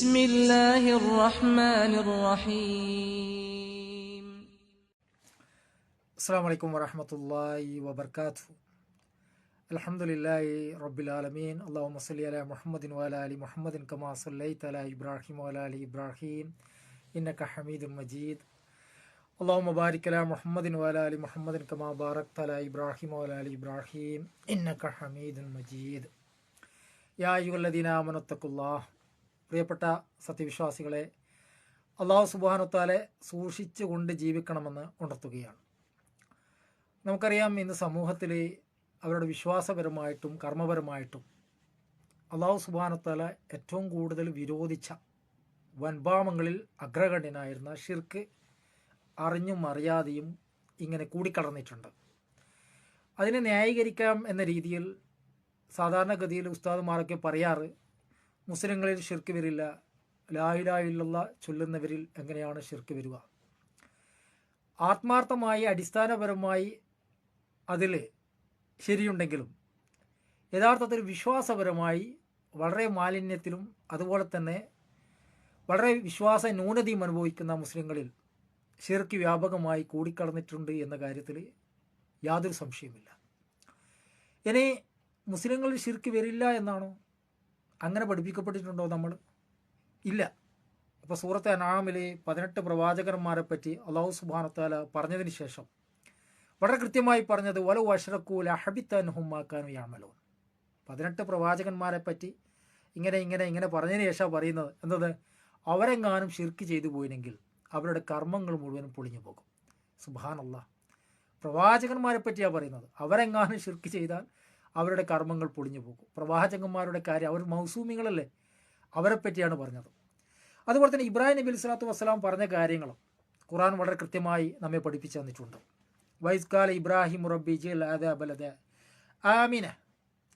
بسم الله الرحمن الرحيم. السلام عليكم ورحمة الله وبركاته. الحمد لله رب العالمين. اللهم صل على محمد وعلى آل محمد كما صليت على إبراهيم وعلى آل إبراهيم إنك حميد مجيد. اللهم بارك على محمد وعلى آل محمد كما باركت على إبراهيم وعلى آل إبراهيم إنك حميد مجيد. يا أيها الذين آمنوا اتقوا الله. പ്രിയപ്പെട്ട സത്യവിശ്വാസികളെ, അള്ളാഹു സുബ്ഹാനഹു വതആല സൂക്ഷിച്ചുകൊണ്ട് ജീവിക്കണമെന്ന് ഉണർത്തുകയാണ്. നമുക്കറിയാം, ഇന്ന് സമൂഹത്തിൽ അവരുടെ വിശ്വാസപരമായിട്ടും കർമ്മപരമായിട്ടും അള്ളാഹു സുബ്ഹാനഹു വതആല ഏറ്റവും കൂടുതൽ വിരോധിച്ച വൻപാപങ്ങളിൽ അഗ്രഗണ്യനായിരുന്ന ഷിർക്ക് അറിഞ്ഞും അറിയാതെയും ഇങ്ങനെ കൂടിക്കടന്നിട്ടുണ്ട്. അതിനെ ന്യായീകരിക്കാം എന്ന രീതിയിൽ സാധാരണഗതിയിൽ ഉസ്താദുമാരൊക്കെ പറയാറ്, മുസ്ലിങ്ങളിൽ ഷിർക്ക് വരില്ല, ലാ ഇലാഹ ഇല്ലല്ലാഹ് ചൊല്ലുന്നവരിൽ എങ്ങനെയാണ് ഷിർക്ക് വരിക? ആത്മാർത്ഥമായി അടിസ്ഥാനപരമായി അതിൽ ശരിയുണ്ടെങ്കിലും യഥാർത്ഥത്തിൽ വിശ്വാസപരമായി വളരെ മാലിന്യത്തിലും അതുപോലെ തന്നെ വളരെ വിശ്വാസ ന്യൂനതയും അനുഭവിക്കുന്ന മുസ്ലിങ്ങളിൽ ഷിർക്ക് വ്യാപകമായി കൂടിക്കടന്നിട്ടുണ്ട് എന്ന കാര്യത്തിൽ യാതൊരു സംശയമില്ല. ഇനി മുസ്ലിങ്ങളിൽ ഷിർക്ക് വരില്ല എന്നാണോ? അങ്ങനെ പഠിപ്പിക്കപ്പെട്ടിട്ടുണ്ടോ നമ്മൾ? ഇല്ല. അപ്പോൾ സൂറത്തെ അൻആമിലെ 18 പ്രവാചകന്മാരെ പറ്റി അല്ലാഹു സുബ്ഹാനഹു വതആല പറഞ്ഞതിന് ശേഷം വളരെ കൃത്യമായി പറഞ്ഞത് വലൗ അശ്റകൂ ലഹബിത അൻഹും മാ കാനൂ യഅമലൂൻ. 18 പ്രവാചകന്മാരെ പറ്റി ഇങ്ങനെ പറഞ്ഞതിന് ശേഷം പറയുന്നത് എന്നത്, അവരെങ്ങാനും ഷിർക്ക് ചെയ്തു പോയില്ലെങ്കിൽ അവരുടെ കർമ്മങ്ങൾ മുഴുവനും പൊളിഞ്ഞു പോകും. സുബ്ഹാനല്ലാഹ്. പ്രവാചകന്മാരെ പറ്റിയാണ് പറയുന്നത്. അവരെങ്ങാനും ഷിർക്ക് ചെയ്താൽ അവരുടെ കർമ്മങ്ങൾ പൊളിഞ്ഞു പോകും. പ്രവാചകന്മാരുടെ കാര്യം, അവർ മൗസൂമികളല്ലേ, അവരെ പറ്റിയാണ് പറഞ്ഞത്. അതുപോലെ തന്നെ ഇബ്രാഹിം നബി സ്വല്ലല്ലാഹു അലൈഹി വസല്ലം പറഞ്ഞ കാര്യങ്ങളും ഖുർആൻ വളരെ കൃത്യമായി നമ്മെ പഠിപ്പിച്ചു തന്നിട്ടുണ്ട്. വൈസ്കാല ഇബ്രാഹിം റബ്ബി ജിൽ ആദാ ബലദ ആമിന.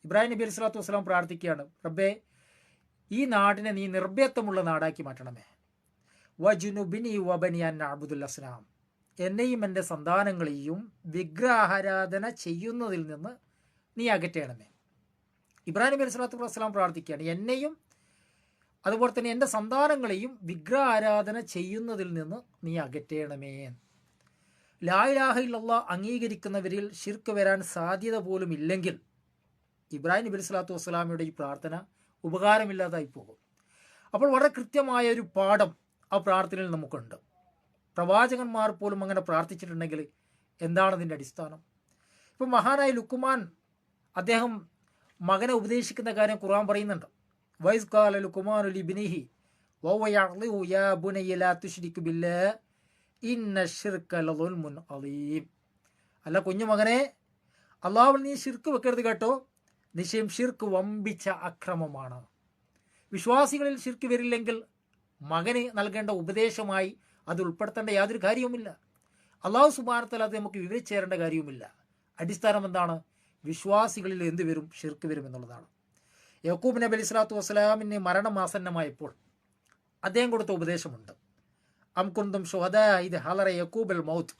ഇബ്രാഹിം നബി സ്വല്ലല്ലാഹു അലൈഹി വസല്ലം പ്രാർത്ഥിക്കുകയാണ്, റബ്ബേ, ഈ നാടിനെ നീ നിർഭയത്വമുള്ള നാടാക്കി മാറ്റണമേ. വജുനുബിനി വബനി അൻ അബ്ദുൽ അസ്നാം. എന്നെയും എൻ്റെ സന്താനങ്ങളെയും വിഗ്രഹാരാധന ചെയ്യുന്നതിൽ നിന്ന് നീ അകറ്റണമേ. ഇബ്രാഹിം നബി സ്വല്ലല്ലാഹു അലൈഹി വസല്ലം പ്രാർത്ഥിക്കുകയാണ്, എന്നെയും അതുപോലെ തന്നെ എൻ്റെ സന്താനങ്ങളെയും വിഗ്രഹാരാധന ചെയ്യുന്നതിൽ നിന്ന് നീ അകറ്റണമേ. ലാ ഇലാഹ ഇല്ലല്ലാഹ് അംഗീകരിക്കുന്നവരിൽ ഷിർക്ക് വരാൻ സാധ്യത പോലും ഇല്ലെങ്കിൽ ഇബ്രാഹിം നബി സ്വല്ലല്ലാഹു അലൈഹി വസല്ലമയുടെ ഈ പ്രാർത്ഥന ഉപകാരമില്ലാതായി പോകും. അപ്പോൾ വളരെ കൃത്യമായ ഒരു പാഠം ആ പ്രാർത്ഥനയിൽ നമുക്കുണ്ട്. പ്രവാചകന്മാർ പോലും അങ്ങനെ പ്രാർത്ഥിച്ചിട്ടുണ്ടെങ്കിൽ എന്താണ് അതിൻ്റെ അടിസ്ഥാനം? ഇപ്പം മഹാനായ ലുക്മാൻ അദ്ദേഹം മകനെ ഉപദേശിക്കുന്ന കാര്യം ഖുർആൻ പറയുന്നുണ്ട്. വൈസ് ഖാല ലുക്മാനു ലിബ്നിഹി വഹുവ യഅ്ളിഹു യാ ബുനയ്യ ലാ തുശ്രിക് ബില്ലാഹ് ഇന്ന ശിർക ലദുൽമുൻ അളീം. അല്ല കുഞ്ഞുമകനെ, അല്ലാഹുവിൽ നീ ഷിർക്ക് വെക്കരുത് കേട്ടോ, നിശ്ചയം ഷിർക്ക് വമ്പിച്ച അക്രമമാണ്. വിശ്വാസികളിൽ ഷിർക്ക് വരില്ലെങ്കിൽ മകന് നൽകേണ്ട ഉപദേശമായി അത് ഉൾപ്പെടുത്തേണ്ട യാതൊരു കാര്യവുമില്ല. അല്ലാഹു സുബ്ഹാനഹു വതആല അത് നമുക്ക് വിവരിച്ചു തരേണ്ട കാര്യവുമില്ല. അടിസ്ഥാനം എന്താണ്? വിശ്വാസികളിൽ എന്ത് വരും? ഷിർക്ക് വരും എന്നുള്ളതാണ്. യാക്കൂബ് നബി അലൈഹി സ്വലാത്തു വസ്സലാമിന് മരണമാസന്നമായപ്പോൾ അദ്ദേഹം കൊടുത്ത ഉപദേശമുണ്ട്. അം കുന്തും ശുഹദാ ഇദ് ഹളറ യക്കൂബൽ മൗത്ത്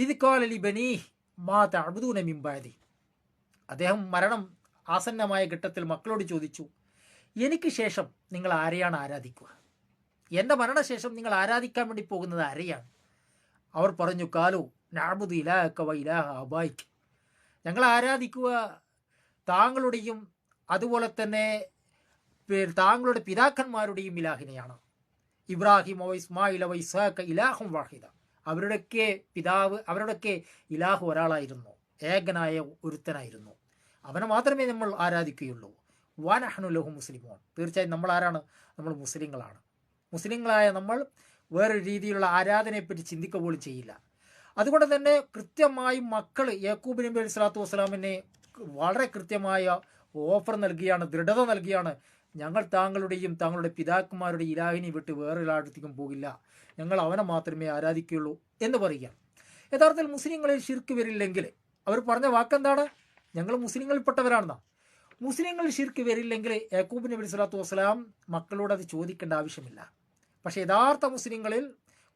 ഇദ് ഖാല ലിബനീഹി മാ തഅബ്ദൂന മിൻ ബഅദി. അദ്ദേഹം മരണം ആസന്നമായ ഘട്ടത്തിൽ മക്കളോട് ചോദിച്ചു, എനിക്ക് ശേഷം നിങ്ങൾ ആരെയാണ് ആരാധിക്കുക? എൻ്റെ മരണശേഷം നിങ്ങൾ ആരാധിക്കാൻ വേണ്ടി പോകുന്നത് ആരെയാണ്? അവർ പറഞ്ഞു, കാലു നഅ്ബുദു ഇലാഹക വ ഇലാഹ അബായിക്. ഞങ്ങൾ ആരാധിക്കുക താങ്കളുടെയും അതുപോലെ തന്നെ താങ്കളുടെ പിതാക്കന്മാരുടെയും ഇലാഹിനെയാണ്. ഇബ്രാഹിം വ ഇസ്മായിൽ വ ഇസ്ഹാഖ ഇലാഹും വാഹിദ. അവരുടെയൊക്കെ പിതാവ്, അവരുടെയൊക്കെ ഇലാഹു ഒരാളായിരുന്നു, ഏകനായ ഒരുത്തനായിരുന്നു. അവനെ മാത്രമേ നമ്മൾ ആരാധിക്കുകയുള്ളൂ. വനഹ്നു ലഹു മുസ്ലിമൂൻ. തീർച്ചയായും നമ്മൾ ആരാണ്? നമ്മൾ മുസ്ലിങ്ങളാണ്. മുസ്ലിങ്ങളായ നമ്മൾ വേറൊരു രീതിയിലുള്ള ആരാധനയെപ്പറ്റി ചിന്തിക്കുക പോലും ചെയ്യില്ല. അതുകൊണ്ട് തന്നെ കൃത്യമായി മക്കൾ യാക്കൂബ് നബി അലൈഹി സ്വലാത്തു വസ്സലാമിനെ വളരെ കൃത്യമായ ഓഫർ നൽകിയാണ്, ദൃഢത നൽകിയാണ്, ഞങ്ങൾ താങ്കളുടെയും താങ്കളുടെ പിതാക്കന്മാരുടെയും ഇലാഹിനെ വിട്ട് വേറൊരാളത്തേക്കും പോകില്ല, ഞങ്ങൾ അവനെ മാത്രമേ ആരാധിക്കുകയുള്ളൂ എന്ന് പറയുകയാണ്. യഥാർത്ഥത്തിൽ മുസ്ലിങ്ങളിൽ ഷിർക്ക് വരില്ലെങ്കിൽ അവർ പറഞ്ഞ വാക്കെന്താണ്? ഞങ്ങൾ മുസ്ലിങ്ങളിൽപ്പെട്ടവരാണെന്നാണ്. മുസ്ലിങ്ങളിൽ ഷിർക്ക് വരില്ലെങ്കിൽ യാക്കൂബ് നബി അലൈഹി സ്വലാത്തു വസ്സലാം മക്കളോട് അത് ചോദിക്കേണ്ട ആവശ്യമില്ല. പക്ഷേ യഥാർത്ഥ മുസ്ലിങ്ങളിൽ,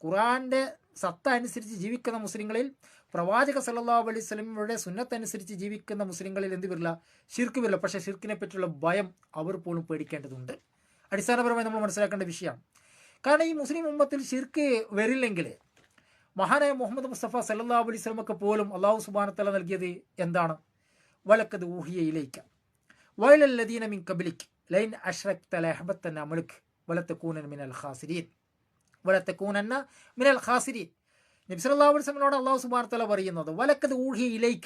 ഖുർആൻ്റെ സത്ത അനുസരിച്ച് ജീവിക്കുന്ന മുസ്ലിങ്ങളിൽ, പ്രവാചക സല്ലല്ലാഹു അലൈഹി വസല്ലമയുടെ സുന്നത്തനുസരിച്ച് ജീവിക്കുന്ന മുസ്ലിങ്ങളിൽ എന്ത് വരില്ല? ഷിർക്ക് വരില്ല. പക്ഷേ ഷിർക്കിനെ പറ്റിയുള്ള ഭയം അവർ പോലും പേടിക്കേണ്ടതുണ്ട്. അടിസ്ഥാനപരമായി നമ്മൾ മനസ്സിലാക്കേണ്ട വിഷയമാണ്. കാരണം ഈ മുസ്ലിം ഉമ്മത്തിൽ ശിർക്ക് വരില്ലെങ്കിൽ മഹാനായ മുഹമ്മദ് മുസ്തഫ സല്ലല്ലാഹു അലൈഹി വസല്ലമക്ക് പോലും അല്ലാഹു സുബ്ഹാനഹു വ തആല നൽകിയത് എന്താണ്? വലക്കദ് ഊഹിയ ഇലൈക വലല്ലദീന മിൻ ഖബ്ലിക ലൈൻ അശ്റക്ത ലയഹബത്തന അമലുക വലതകൂനന മിനൽ ഖാസിരീൻ മിനൽ ഖാസിരീൻ. നബി സല്ലല്ലാഹു അലൈഹി വസല്ലമയോട് അല്ലാഹു സുബ്ഹാനഹു വ തആല പറയുന്നത് വലക്കദ് ഊഹിയ ഇലൈക,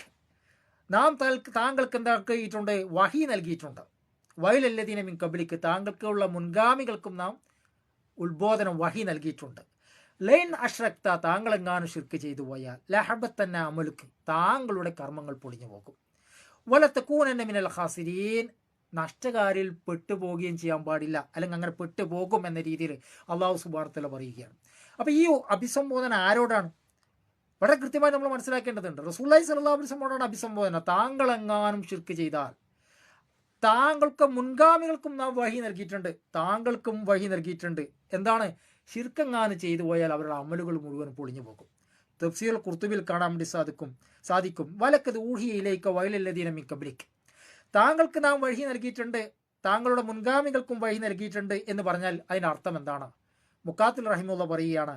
നാം താങ്കൾക്ക് എന്താക്കിയിട്ടുണ്ട്? വഹി നൽകിയിട്ടുണ്ട്. വലല്ലദീന മിൻ ഖബ്ലിക, താങ്കൾക്കുള്ള മുൻഗാമികൾക്കും നാം ഉത്ബോധനം വഹി നൽകിയിട്ടുണ്ട്. ലൈൻ അഷ്റക്ത, താങ്കളെങ്ങാനും ശിർക്ക് ചെയ്തു പോയാൽ ലഹബത്തന്ന അമലുക്ക്, താങ്കളുടെ കർമ്മങ്ങൾ പൊളിഞ്ഞു പോകും. വലതകൂനന്ന മിനൽ ഖാസിരീൻ, നഷ്ടകാരിൽ പെട്ടുപോകുകയും ചെയ്യാൻ പാടില്ല, അല്ലെങ്കിൽ അങ്ങനെ പെട്ടുപോകും എന്ന രീതിയിൽ അള്ളാഹു സുബ്ഹാനഹു വ തആല പറയുകയാണ്. അപ്പോൾ ഈ അഭിസംബോധന ആരോടാണ്? വളരെ കൃത്യമായി നമ്മൾ മനസ്സിലാക്കേണ്ടതുണ്ട്. റസൂലുള്ളാഹി സ്വല്ലല്ലാഹു അലൈഹി വസല്ലമയോടാണ് അഭിസംബോധന. താങ്കളെങ്ങാനും ശിർക്ക് ചെയ്താൽ താങ്കൾക്ക് മുൻഗാമികൾക്കും നാം വഹി നൽകിയിട്ടുണ്ട്, താങ്കൾക്കും വഹി നൽകിയിട്ടുണ്ട്. എന്താണ്? ശിർക്കെങ്ങാനും ചെയ്തു പോയാൽ അവരുടെ അമലുകൾ മുഴുവൻ പൊളിഞ്ഞു പോകും. തഫ്സീർ ഖുർത്തുബിൽ കാണാൻ വേണ്ടി സാധിക്കും. വലക്കദ് ഊഹിയ ഇലൈക വലല്ലദീന മിൻ ഖബ്ലിക, താങ്കൾക്ക് നാം വഹി നൽകിയിട്ടുണ്ട്, താങ്കളുടെ മുൻഗാമികൾക്കും വഹി നൽകിയിട്ടുണ്ട് എന്ന് പറഞ്ഞാൽ അതിൻ്റെ അർത്ഥം എന്താണ്? മുഖാത്തിൽ റഹിമുള്ള പറയുകയാണ്,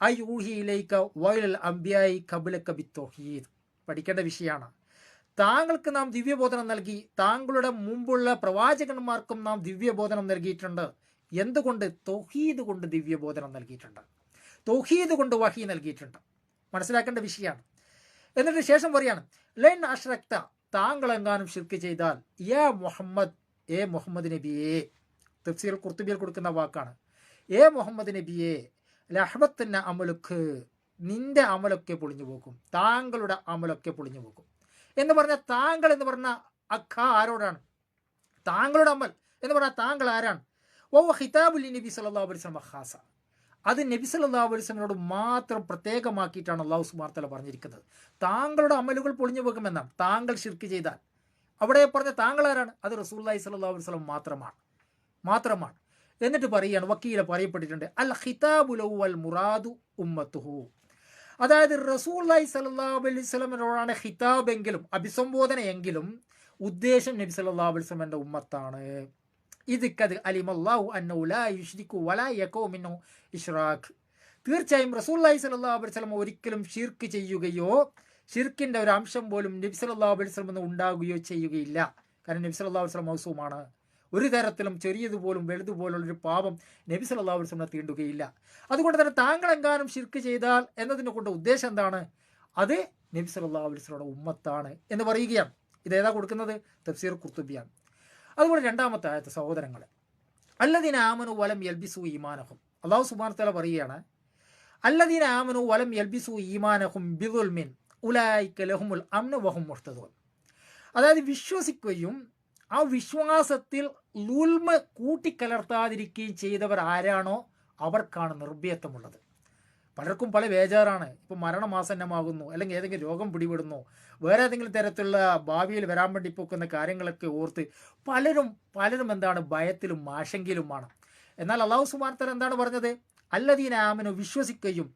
ഐ ഊഹി ഇലൈക വലൽ അംബിയായി ഖബ്ലക ബിത്തൗഹീദ്. പഠിക്കേണ്ട വിഷയമാണ്. താങ്കൾക്ക് നാം ദിവ്യബോധനം നൽകി, താങ്കളുടെ മുമ്പുള്ള പ്രവാചകന്മാർക്കും നാം ദിവ്യബോധനം നൽകിയിട്ടുണ്ട്. എന്തുകൊണ്ട്? തൗഹീദ് കൊണ്ട് ദിവ്യബോധനം നൽകിയിട്ടുണ്ട്, തൗഹീദ് കൊണ്ട് വഹി നൽകിയിട്ടുണ്ട്. മനസ്സിലാക്കേണ്ട വിഷയമാണ്. എന്നിട്ട് ശേഷം പറയാണ്, ലൈൻ അഷ്റക്ത, താങ്കളെങ്ങാനും ശിർക്ക് ചെയ്താൽ യാ മുഹമ്മദ്, ഏ മുഹമ്മദ് നബിയെ, തഫ്സീർ ഖുർത്തുബിയിൽ കൊടുക്കുന്ന വാക്കാണ്, ഏ മുഹമ്മദ് നബിയെ, ലഹബത്തന്ന അമലുക്ക്, നിന്റെ അമലൊക്കെ പൊളിഞ്ഞു പോകും, താങ്കളുടെ അമലൊക്കെ പൊളിഞ്ഞു പോകും എന്ന് പറഞ്ഞാൽ താങ്കൾ എന്ന് പറഞ്ഞ അഖ ആരോടാണ്? താങ്കളുടെ അമൽ എന്ന് പറഞ്ഞാൽ താങ്കൾ ആരാണ്? ഓ ഖിതാബുൽ നബി സല്ലല്ലാഹു അലൈഹി വസല്ലം ഖാസ, അത് നബി സല്ലല്ലാഹു അലൈഹി വസല്ലമയോട് മാത്രം പ്രത്യേകമാക്കിയിട്ടാണ് അല്ലാഹു സുബ്ഹാനഹു വ തആല പറഞ്ഞിരിക്കുന്നത്. താങ്കളുടെ അമലുകൾ പൊളിഞ്ഞു പോകുമെന്നാണ് താങ്കൾ ശിർക്ക് ചെയ്താൽ. അവിടെ പറഞ്ഞ താങ്കൾ ആരാണ്? അത് റസൂലുള്ളാഹി സ്വല്ലല്ലാഹു അലൈഹി വസല്ലം മാത്രമാണ്. എന്നിട്ട് പറയുകയാണ്, വക്കീല പറയപ്പെട്ടിട്ടുണ്ട്, അൽ ഖിതാബു ലഹു വൽ മുറാദു ഉമ്മത്തുഹു, അതായത് റസൂലുള്ളാഹി സ്വല്ലല്ലാഹു അലൈഹി വസല്ലമയോടാണ് ഖിതാബ് എങ്കിലും അഭിസംബോധനയെങ്കിലും ഉദ്ദേശം നബി സല്ലല്ലാഹു അലൈഹി വസല്ലമയുടെ ഉമ്മത്താണ്. ഇത് അലിമല്ലാഹു അന്നഹു ലാ യുശ്രികു വലാ യഖൂ മിൻഹു ഇശ്റാഖ്, തീർച്ചയായും റസൂലുള്ളാഹി സ്വല്ലല്ലാഹു അലൈഹി വസല്ലം ഒരിക്കലും ഷിർക്ക് ചെയ്യുകയോ ഷിർക്കിൻ്റെ ഒരു അംശം പോലും നബി സല്ലല്ലാഹു അലൈഹി വസല്ലം ഉണ്ടാകുകയോ ചെയ്യുകയില്ല. കാരണം നബി സല്ലല്ലാഹു അലൈഹി വസല്ലം മൗസൂമാണ്. ഒരു തരത്തിലും ചെറിയതുപോലും വലുതുപോലുള്ളൊരു പാപം നബി സല്ലല്ലാഹു അലൈഹി വസല്ലം തീണ്ടുകയില്ല. അതുകൊണ്ട് തന്നെ താങ്കൾ എങ്ങാനും ഷിർക്ക് ചെയ്താൽ എന്നതിനെ കൊണ്ട് ഉദ്ദേശം എന്താണ്? അത് നബി സല്ലല്ലാഹു അലൈഹി വസല്ലമയുടെ ഉമ്മത്താണ് എന്ന് പറയുകയാണ്. ഇതേതാ കൊടുക്കുന്നത്? തഫ്സീർ ഖുർത്തുബിയാണ്. അതുപോലെ രണ്ടാമത്തെ ആയത്ത്, സഹോദരങ്ങളെ, അല്ലദീന ആമനു വലം യൽബിസു ഈമാനഹും, അല്ലാഹു സുബ്ഹാനഹു വ തആല പറയുകയാണ്, അല്ലദീന ആമനു വലം യൽബിസു ഈമാനഹും ബിദുൽമിൻ ഉലൈക ലഹുമുൽ അംനു വഹും മുഹ്തദൂൻ. അതായത് വിശ്വസിക്കുകയും ആ വിശ്വാസത്തിൽ ലുൽമ കൂട്ടിക്കലർത്താതിരിക്കുകയും ചെയ്തവർ ആരാണോ അവർക്കാണ് നിർഭയത്വമുള്ളത്. പലർക്കും പല ബേജാറാണ്. ഇപ്പം മരണമാസന്നമാകുന്നു, അല്ലെങ്കിൽ ഏതെങ്കിലും രോഗം പിടിപെടുന്നു, വേറെ ഏതെങ്കിലും തരത്തിലുള്ള ഭാവിയിൽ വരാൻ വേണ്ടി പോക്കുന്ന കാര്യങ്ങളൊക്കെ ഓർത്ത് പലരും എന്താണ് ഭയത്തിലും ആശങ്കയിലുമാണ്. എന്നാൽ അല്ലാഹു സുബ്ഹാനഹു വ തആല എന്താണ് പറഞ്ഞത്? അല്ലദീന ആമനു, വിശ്വസിക്കുകയും,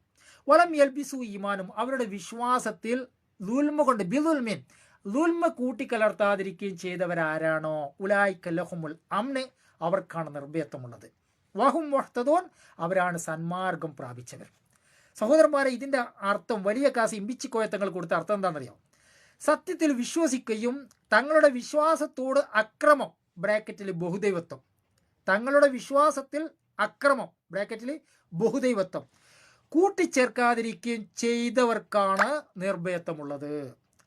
വലം യൽബിസു ഈമാനും, അവരുടെ വിശ്വാസത്തിൽ ലുൽമ കൊണ്ട് ബിദുൽമിൻ ലുൽമ കൂട്ടിക്കലർത്താതിരിക്കുകയും ചെയ്തവരാരാണോ ഉലൈക ലഹുമുൽ അംന്, അവർക്കാണ് നിർഭയത്വമുള്ളത്. വഹും മുഹ്തദൂൻ, അവരാണ് സന്മാർഗം പ്രാപിച്ചവർ. സഹോദരന്മാരെ, ഇതിൻ്റെ അർത്ഥം വലിയ കാസ് ഇമ്പിച്ചിക്കോയത്തങ്ങൾ കൊടുത്ത അർത്ഥം എന്താണെന്നറിയാം? സത്യത്തിൽ വിശ്വസിക്കുകയും തങ്ങളുടെ വിശ്വാസത്തോട് അക്രമം ബ്രാക്കറ്റിൽ ബഹുദൈവത്വം, തങ്ങളുടെ വിശ്വാസത്തിൽ അക്രമം ബ്രാക്കറ്റിൽ ബഹുദൈവത്വം കൂട്ടിച്ചേർക്കാതിരിക്കുകയും ചെയ്തവർക്കാണ് നിർഭയത്വമുള്ളത്.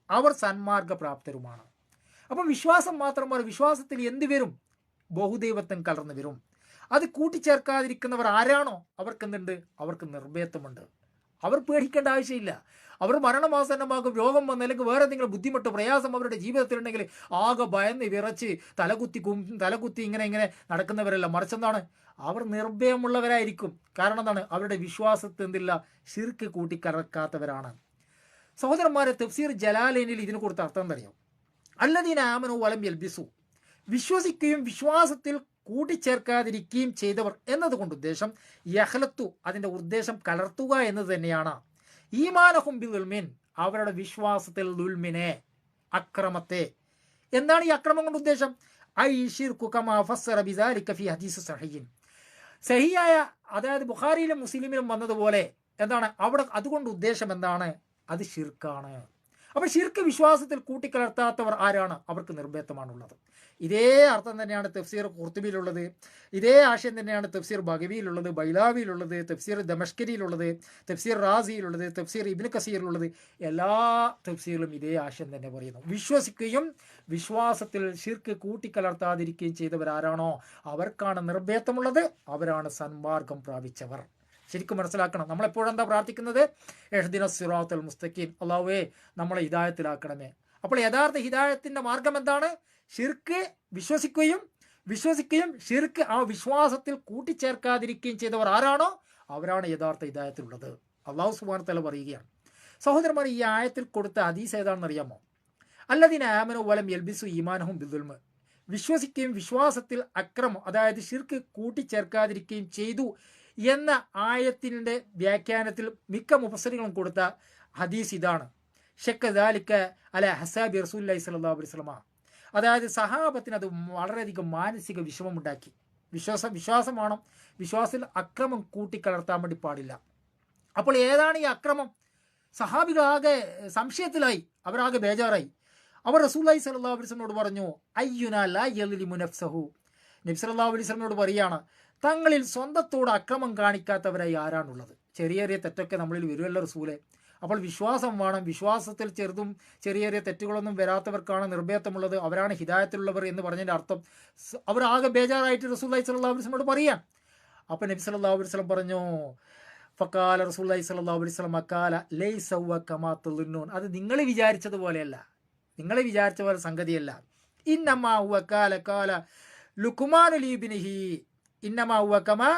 അവർ സന്മാർഗപ്രാപ്തരുമാണ്. അപ്പം വിശ്വാസം മാത്രമല്ല, വിശ്വാസത്തിൽ എന്ത് വരും? ബഹുദൈവത്വം കലർന്നു വരും. അത് കൂട്ടിച്ചേർക്കാതിരിക്കുന്നവർ ആരാണോ അവർക്ക് എന്തുണ്ട്? അവർക്ക് നിർഭയത്വമുണ്ട്. അവർ പേടിക്കേണ്ട ആവശ്യമില്ല. അവർ മരണമാസന്നമാകും, രോഗം വന്ന് അല്ലെങ്കിൽ വേറെ എന്തെങ്കിലും ബുദ്ധിമുട്ട് പ്രയാസം അവരുടെ ജീവിതത്തിലുണ്ടെങ്കിൽ ആകെ ഭയന്ന് വിറച്ച് തലകുത്തി ഇങ്ങനെ നടക്കുന്നവരല്ല. മറിച്ചെന്താണ്? അവർ നിർഭയമുള്ളവരായിരിക്കും. കാരണം എന്താണ്? അവരുടെ വിശ്വാസത്തിൽ എന്തില്ല? ശിർക്ക് കൂട്ടിക്കലർക്കാത്തവരാണ്. സഹോദരന്മാരെ, തഫ്സീർ ജലാലൈനിൽ ഇതിന് കൊടുത്ത അർത്ഥം എന്തറിയാം? അല്ലദീന ആമനു വലം യൽബിസു, വിശ്വസിക്കുകയും വിശ്വാസത്തിൽ കൂട്ടിച്ചേർക്കാതിരിക്കുകയും ചെയ്തവർ എന്നതുകൊണ്ട് ഉദ്ദേശം യഹ്ലത്തു, അതിൻ്റെ ഉദ്ദേശം കലർത്തുക എന്നത് തന്നെയാണ്. ഈമാനഹും ബിദുൽമിൻ, അവരുടെ വിശ്വാസത്തിൽ ദുൽമിനെ, അക്രമത്തെ. എന്താണ് ഈ അക്രമം കൊണ്ട് ഉദ്ദേശം? ഐ ഷിർകു കമാ ഫസ്സറ ബിദാലിക ഫീ ഹദീസ് സഹീഹ്. സഹിയായ, അതായത് ബുഖാരിയിലും മുസ്ലിമിലും വന്നതുപോലെ എന്താണ് അവിടെ അതുകൊണ്ട് ഉദ്ദേശം എന്താണ്? അത് ഷിർക്കാണ്. അപ്പോൾ ഷിർക്ക് വിശ്വാസത്തിൽ കൂട്ടിക്കലർത്താത്തവർ ആരാണ്? അവർക്ക് നിർഭേദമാണുള്ളത്. ഇതേ അർത്ഥം തന്നെയാണ് തഫ്സീർ ഖുർത്തുബിയിലുള്ളത്, ഇതേ ആശയം തന്നെയാണ് തഫ്സീർ ബഗവിയിലുള്ളത്, ബൈലാവിയിലുള്ളത്, തഫ്സീർ ദമഷ്കരിയിലുള്ളത്, തഫ്സീർ റാസിയിലുള്ളത്, തഫ്സീർ ഇബ്നു കസീറിലുള്ളത്. എല്ലാ തഫ്സീറിലും ഇതേ ആശയം തന്നെ പറയുന്നു. വിശ്വസിക്കുകയും വിശ്വാസത്തിൽ ഷിർക്ക് കൂട്ടിക്കലർത്താതിരിക്കുകയും ചെയ്തവരാരാണോ അവർക്കാണ് നിർഭേദമുള്ളത്, അവരാണ് സന്മാർഗം പ്രാപിച്ചവർ. ശരിക്കും മനസ്സിലാക്കണം. നമ്മളെപ്പോഴും എന്താ പ്രാർത്ഥിക്കുന്നത്? ഇഹ്ദിനസ് സിറാത്തുൽ മുസ്തഖീം, അല്ലാഹുവേ നമ്മളെ ഹിദായത്തിലാക്കണമേ. അപ്പോൾ യഥാർത്ഥ ഹിദായത്തിൻ്റെ മാർഗം എന്താണ്? ഷിർക്ക് വിശ്വസിക്കുകയും ഷിർക്ക് ആ വിശ്വാസത്തിൽ കൂട്ടിച്ചേർക്കാതിരിക്കുകയും ചെയ്തവർ ആരാണോ അവരാണ് യഥാർത്ഥ ഹിദായത്തിലുള്ളത്. അല്ലാഹു സുബ്ഹാനഹു വ തആല പറയുകയാണ്. സഹോദരന്മാർ, ഈ ആയത്തിൽ കൊടുത്ത ഹദീസ് ഏതാണെന്ന് അറിയാമോ? അല്ലദീന ആമനു വലം യൽബിസു ഈമാനഹും ബിദുൽമ്. വിശ്വസിക്കുകയും വിശ്വാസത്തിൽ അക്രമം, അതായത് ഷിർക്ക് കൂട്ടിച്ചേർക്കാതിരിക്കുകയും ചെയ്തു എന്ന ആയത്തിൻ്റെ വ്യാഖ്യാനത്തിൽ മിക്ക മുഫസ്സിറുകളും കൊടുത്ത ഹദീസ് ഇതാണ്. ഷക്ക ദാലിക അല ഹസാബി റസൂലുള്ളാഹി സ്വല്ലല്ലാഹു അലൈഹി വസല്ലം. അതായത് സഹാബത്തിന് അത് വളരെയധികം മാനസിക വിഷമമുണ്ടാക്കി. വിശ്വാസമാണ്, വിശ്വാസത്തിൽ അക്രമം കൂട്ടിക്കലർത്താൻ വേണ്ടി പാടില്ല. അപ്പോൾ ഏതാണ് ഈ അക്രമം? സഹാബികളാകെ സംശയത്തിലായി, അവരാകെ ബേജാറായി. അവർ റസൂലുള്ളാഹി സ്വല്ലല്ലാഹു അലൈഹി വസല്ലമയോട് പറഞ്ഞു, അയ്യുനാ ലാ യളിമു നഫ്സഹു. നബി സല്ലല്ലാഹു അലൈഹി വസല്ലമയോട് പറയാണ്, തങ്ങളിൽ സ്വന്തത്തോട് അക്രമം കാണിക്കാത്തവരായി ആരാണുള്ളത്? ചെറിയ ചെറിയ തെറ്റൊക്കെ നമ്മളിൽ വരുമല്ലോ റസൂലെ. അപ്പോൾ വിശ്വാസം വേണം. വിശ്വാസത്തിൽ ചെറുതും ചെറിയ ചെറിയ തെറ്റുകളൊന്നും വരാത്തവർക്കാണ് നിർഭേദമുള്ളത്, അവരാണ് ഹിദായത്തിലുള്ളവർ എന്ന് പറഞ്ഞതിൻ്റെ അർത്ഥം അവരാകെ ബേജാറായിട്ട് റസൂലുള്ളാഹി സ്വല്ലല്ലാഹു അലൈഹി വസല്ലമയോട് പറയാം. അപ്പോൾ നബി സല്ലല്ലാഹു അലൈഹി വസല്ലം പറഞ്ഞു, ഫഖാല റസൂലുള്ളാഹി സ്വല്ലല്ലാഹു അലൈഹി വസല്ലം ഖാല ലൈസ ഹുവ കമാ തളുന്നൂൻ. അത് നിങ്ങൾ വിചാരിച്ചതുപോലെയല്ല, നിങ്ങൾ വിചാരിച്ച പോലെ സംഗതിയല്ല. ഇന്നമാ ഹുവ ഖാല ലുക്മാൻ ലീബിനിഹി. ഇന്നമാ ഹുവ കമാ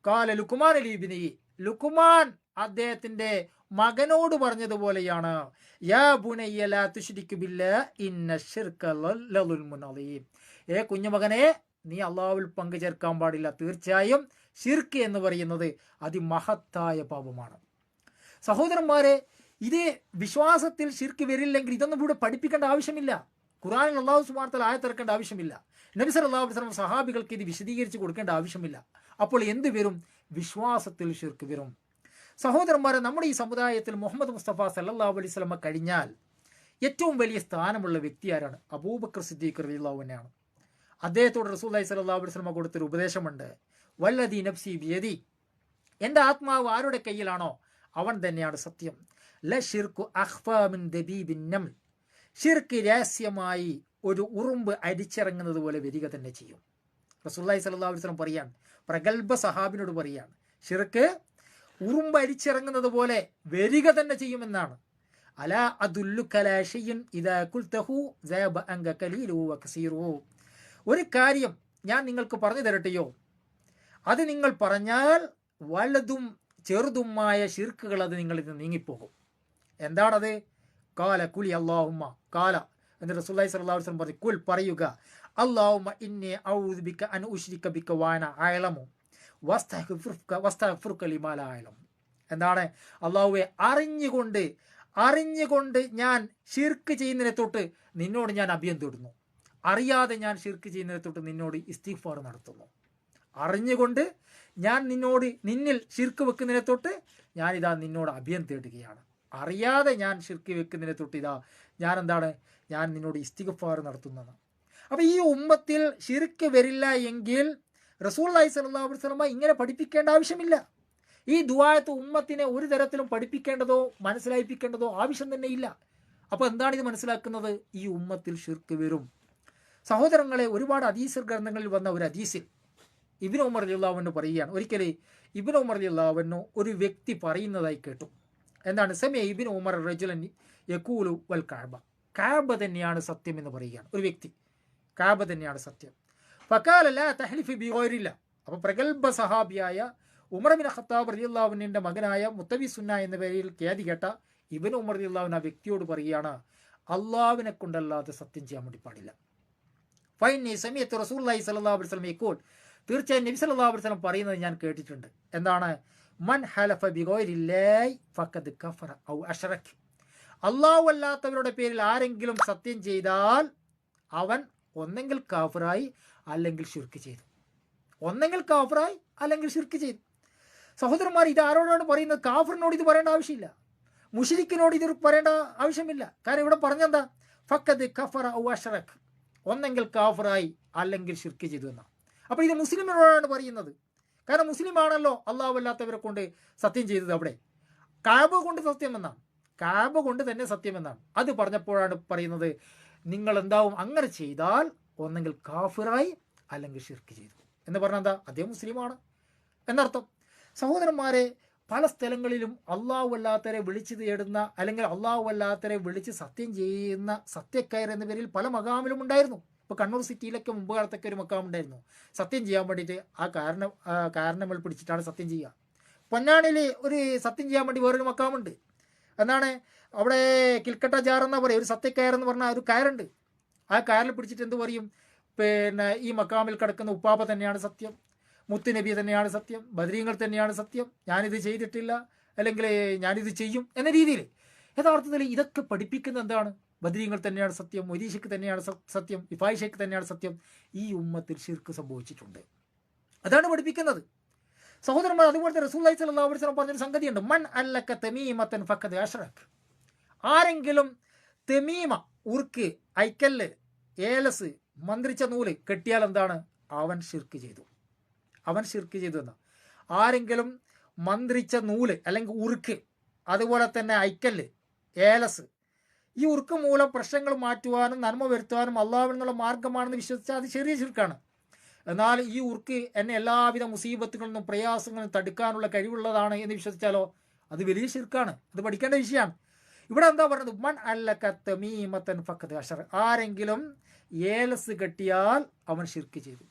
ഖാല ലുക്മാൻ ലീബിനിഹി. ലുക്മാൻ അദ്ദേഹത്തിൻ്റെ മകനോട് പറഞ്ഞതുപോലെയാണ്. യാ ബുനയ്യ ലാ തുശ്രിക് ബില്ലാഹ് ഇന്ന ശിർക ലളുൽമുൻ അളീം. കുഞ്ഞുമകനെ, നീ അള്ളാഹുവിൽ പങ്കു ചേർക്കാൻ പാടില്ല. തീർച്ചയായും ശിർക്ക് എന്ന് പറയുന്നത് അതിമഹത്തായ പാപമാണ്. സഹോദരന്മാരെ, ഇത് വിശ്വാസത്തിൽ ശിർക്ക് വരില്ലെങ്കിൽ ഇതൊന്നും ഇവിടെ പഠിപ്പിക്കേണ്ട ആവശ്യമില്ല. ഖുർആനിൽ അല്ലാഹു സുബ്ഹാനഹു വ തആല ആയത്തിറക്കേണ്ട ആവശ്യമില്ല. നബി സല്ലല്ലാഹു അലൈഹി വസല്ലം സഹാബികൾക്ക് ഇത് വിശദീകരിച്ച് കൊടുക്കേണ്ട ആവശ്യമില്ല. അപ്പോൾ എന്ത് വരും? വിശ്വാസത്തിൽ ശിർക്ക് വരും. സഹോദരന്മാരെ, നമ്മുടെ ഈ സമുദായത്തിൽ മുഹമ്മദ് മുസ്തഫ സല്ലല്ലാഹു അലൈഹി വസല്ലം കഴിഞ്ഞാൽ ഏറ്റവും വലിയ സ്ഥാനമുള്ള വ്യക്തി ആരാണ്? അബൂബക്കർ സിദ്ദീഖ് റളിയല്ലാഹു അൻഹു. അദ്ദേഹത്തോട് റസൂലുള്ളാഹി സ്വല്ലല്ലാഹു അലൈഹി വസല്ലം കൊടുത്തൊരു ഉപദേശമുണ്ട്. വല്ലദീ നഫ്സി ബിയദി, എൻ്റെ ആത്മാവ് ആരുടെ കയ്യിലാണോ അവൻ തന്നെയാണ് സത്യം. ല ശിർക്കു അഖ്ഫാ മിൻ ദബീബിൻ നംൽ. ശിർക്ക് രഹസ്യമായി ഒരു ഉറുമ്പ് അരിച്ചിറങ്ങുന്നത് പോലെ വരിക തന്നെ ചെയ്യും. റസൂലുള്ളാഹി സ്വല്ലല്ലാഹു അലൈഹി വസല്ലം പറയാണ്, പ്രഗൽഭ സഹാബിനോട് പറയാണ്, ശിർക്ക് ഉറുമ്പ് അരിച്ചിറങ്ങുന്നത് പോലെ വരിക തന്നെ ചെയ്യുമെന്നാണ്. അലാ അദുല്ലുക അലാ ശൈഇൻ ഇദാ ഖുൽതഹു സഅബ അൻക ഖലീലുഹു വകസീറുഹു. ഒരു കാര്യം ഞാൻ നിങ്ങൾക്ക് പറഞ്ഞു തരട്ടെയോ? അത് നിങ്ങൾ പറഞ്ഞാൽ വലുതും ചെറുതുമായ ശിർക്കുകൾ അത് നിങ്ങളിൽ നിന്ന് നീങ്ങിപ്പോകും. എന്താണത്? കാല കുലി അല്ലാഹുമ്മ കാല എന്ന് റസൂലുള്ളാഹി സ്വല്ലല്ലാഹു അലൈഹി വസല്ലം പറഞ്ഞു, കുൽ പറയുക, അല്ലാഹുമ്മ ഇന്നി അഊദു ബിക അൻ ഉശ്രിക ബിക വഅന അഅലമു വസ്തഗ്ഫിറുക ലിമാ ലാ അഅലം. എന്താണ്? അല്ലാഹുവേ, അറിഞ്ഞുകൊണ്ട് ഞാൻ ശിർക്ക് ചെയ്യുന്നതിനെ തൊട്ട് നിന്നോട് ഞാൻ അഭയം തേടുന്നു. അറിയാതെ ഞാൻ ശിർക്ക് ചെയ്യുന്നതിനെ തൊട്ട് നിന്നോട് ഇസ്തിഗ്ഫാർ നടത്തുന്നു. അറിഞ്ഞുകൊണ്ട് ഞാൻ നിന്നിൽ ശിർക്ക് വെക്കുന്നതിനെ തൊട്ട് ഞാനിതാ നിന്നോട് അഭയം തേടുകയാണ്. അറിയാതെ ഞാൻ ശിർക്ക് വെക്കുന്നതിനെ തൊട്ട് ഞാൻ നിന്നോട് ഇസ്തിഗ്ഫാർ നടത്തുന്നതാണ്. അപ്പോൾ ഈ ഉമ്മത്തിൽ ശിർക്ക് വരില്ല എങ്കിൽ റസൂലുള്ളാഹി സ്വല്ലല്ലാഹു അലൈഹി വസല്ലം ഇങ്ങനെ പഠിപ്പിക്കേണ്ട ആവശ്യമില്ല. ഈ ദുആത്ത് ഉമ്മത്തിനെ ഒരു തരത്തിലും പഠിപ്പിക്കേണ്ടതോ മനസ്സിലായിപ്പിക്കേണ്ടതോ ആവശ്യം തന്നെ ഇല്ല. അപ്പോൾ എന്താണിത് മനസ്സിലാക്കുന്നത്? ഈ ഉമ്മത്തിൽ ശിർക്ക് വരും. സഹോദരങ്ങളെ, ഒരുപാട് ഹദീസ് ഗ്രന്ഥങ്ങളിൽ വന്ന ഒരു ഹദീസിൽ ഇബ്നു ഉമർ റളിയല്ലാഹു അൻഹു പറയുകയാണ്, ഒരിക്കൽ ഇബ്നു ഉമർ റളിയല്ലാഹു അൻഹു ഒരു വ്യക്തി പറയുന്നതായി കേട്ടു. എന്താണ്? സമയ ഇബ്നു ഉമർ റജുലൻ യഖൂലു വൽ കഅബ. കഅബ തന്നെയാണ് സത്യം എന്ന് പറയുകയാണ് ഒരു വ്യക്തി. കഅബ തന്നെയാണ് സത്യം. ഫഖാല ലാ തഹ്ലിഫി ബിഗൈരില്ലാ. അപ്പോൾ പ്രഗൽഭ സഹാബിയായ ഉമർ ബിൻ ഖത്താബ് റളിയല്ലാഹു അൻഹുവിന്റെ മകനായ മുത്തബി സുന്ന എന്ന പേരിൽ ഖ്യാതി കേട്ട ഇബ്നു ഉമർ റളിയല്ലാഹു അൻഹു ആ വ്യക്തിയോട് പറയുകയാണ്, അള്ളാഹുവിനെ കൊണ്ടല്ലാതെ സത്യം ചെയ്യാൻ വേണ്ടി പാടില്ല. ഫൈനി സമയത്ത് റസൂലുള്ളാഹി സ്വല്ലല്ലാഹു അലൈഹി വസല്ലം യഖൂൽ, തീർച്ചയായും നബി സല്ലല്ലാഹു അലൈഹി വസല്ലം പറയുന്നത് ഞാൻ കേട്ടിട്ടുണ്ട്. എന്താണ്? മൻ ഹലഫ ബിഗൈരില്ലാഹി ഫഖദ് കഫറ ഔ അശ്റക. അല്ലാഹു അല്ലാത്തവരുടെ പേരിൽ ആരെങ്കിലും സത്യം ചെയ്താൽ അവൻ ഒന്നെങ്കിൽ കാഫിറായി അല്ലെങ്കിൽ ഷിർക്ക് ചെയ്തു. ഒന്നെങ്കിൽ കാഫിറായി അല്ലെങ്കിൽ ഷിർക്ക് ചെയ്തു. സഹോദരന്മാർ, ഇത് ആരോടാണ് പറയുന്നത്? കാഫിറിനോട് ഇത് പറയേണ്ട ആവശ്യമില്ല, മുശ്രിക്കിനോട് ഇത് പറയേണ്ട ആവശ്യമില്ല. കാരണം ഇവിടെ പറഞ്ഞെന്താ? ഫഖദ് കഫറ ഔ അശ്റക്, ഒന്നെങ്കിൽ കാഫിറായി അല്ലെങ്കിൽ ഷിർക്ക് ചെയ്തു എന്നാണ്. അപ്പോൾ ഇത് മുസ്ലിമിനോടാണ് പറയുന്നത്. കാരണം മുസ്ലിമാണല്ലോ അള്ളാഹു അല്ലാത്തവരെ കൊണ്ട് സത്യം ചെയ്തത്. അവിടെ കാബ കൊണ്ട് സത്യമെന്നാണ്, കാബ കൊണ്ട് തന്നെ സത്യമെന്നാണ്. അത് പറഞ്ഞപ്പോഴാണ് പറയുന്നത്, നിങ്ങൾ എന്താവും അങ്ങനെ ചെയ്താൽ ഒന്നെങ്കിൽ കാഫിറായി അല്ലെങ്കിൽ ഷിർക്ക് ചെയ്തു എന്ന് പറഞ്ഞാൽ എന്താ? അദ്ദേഹം മുസ്ലിമാണ് എന്നർത്ഥം. സഹോദരന്മാരെ, പല സ്ഥലങ്ങളിലും അള്ളാഹു അല്ലാത്തവരെ വിളിച്ച് തേടുന്ന അല്ലെങ്കിൽ അള്ളാഹു അല്ലാത്തവരെ വിളിച്ച് സത്യം ചെയ്യുന്ന സത്യക്കയർ എന്ന പേരിൽ പല മകാമിലും ഉണ്ടായിരുന്നു. ഇപ്പോൾ കണ്ണൂർ സിറ്റിയിലൊക്കെ മുമ്പ് കാലത്തൊക്കെ ഒരു മക്കാം ഉണ്ടായിരുന്നു. സത്യം ചെയ്യാൻ വേണ്ടിയിട്ട് ആ കാരണങ്ങൾ പിടിച്ചിട്ടാണ് സത്യം ചെയ്യുക. പൊന്നാണിയിൽ ഒരു സത്യം ചെയ്യാൻ വേണ്ടി വേറൊരു മക്കാമുണ്ട്. എന്നാണ് അവിടെ കിൽക്കട്ട ജാർ എന്നാ പറയുക, ഒരു സത്യക്കയർ എന്ന് പറഞ്ഞാൽ ഒരു കയറുണ്ട്. ആ കയറിൽ പിടിച്ചിട്ട് എന്ത് പറയും? പിന്നെ ഈ മക്കാമിൽ കിടക്കുന്ന ഉപ്പാപ്പ തന്നെയാണ് സത്യം, മുത്ത് നബി തന്നെയാണ് സത്യം, ബദരീങ്ങൾ തന്നെയാണ് സത്യം, ഞാനിത് ചെയ്തിട്ടില്ല അല്ലെങ്കിൽ ഞാനിത് ചെയ്യും എന്ന രീതിയിൽ. യഥാർത്ഥത്തിൽ ഇതൊക്കെ പഠിപ്പിക്കുന്ന എന്താണ്? ബദരീങ്ങൾ തന്നെയാണ് സത്യം, മൊരീഷയ്ക്ക് തന്നെയാണ് സത്യം, ഇഫായിഷയ്ക്ക് തന്നെയാണ് സത്യം. ഈ ഉമ്മത്തിൽ ഷിർക്ക് സംഭവിച്ചിട്ടുണ്ട്, അതാണ് പഠിപ്പിക്കുന്നത്. സഹോദരന്മാർ, അതുപോലെ റസൂലുള്ളാഹി സ്വല്ലല്ലാഹു അലൈഹി വസല്ലം പറഞ്ഞൊരു സംഗതിയുണ്ട്, മൻ അല്ലക തമീമതൻ ഫഖദ് അശ്റക്. ആരെങ്കിലും തെമീമ, ഉർക്ക്, ഐക്കല്ല്, ഏലസ്, മന്ത്രിച്ച നൂല് കെട്ടിയാൽ എന്താണ്? അവൻ ഷിർക്ക് ചെയ്തു, അവൻ ഷിർക്ക് ചെയ്തു എന്നാ. ആരെങ്കിലും മന്ത്രിച്ച നൂല് അല്ലെങ്കിൽ ഉറുക്ക്, അതുപോലെ തന്നെ ഐക്കല്ല്, ഏലസ്, ഈ ഉറുക്ക് മൂലം പ്രശ്നങ്ങൾ മാറ്റുവാനും നന്മ വരുത്തുവാനും അള്ളാഹുവിൽ നിന്നുള്ള മാർഗമാണെന്ന് വിശ്വസിച്ചാൽ അത് ചെറിയ ഷിർക്കാണ്. എന്നാൽ ഈ ഉറുക്ക് എന്നെ എല്ലാവിധ മുസീബത്തുകളിൽ നിന്നും പ്രയാസങ്ങളിൽ തടുക്കാനുള്ള കഴിവുള്ളതാണ് എന്ന് വിശ്വസിച്ചാലോ അത് വലിയ ഷിർക്കാണ്. അത് പഠിക്കേണ്ട വിഷയമാണ്. ഇവിടെ എന്താ പറയുന്നത്? മൻ അല്ലക തമീമതൻ ഫഖദ് അശ്റക. ആരെങ്കിലും ഏലസ് കെട്ടിയാൽ അവൻ ഷിർക്ക് ചെയ്തു.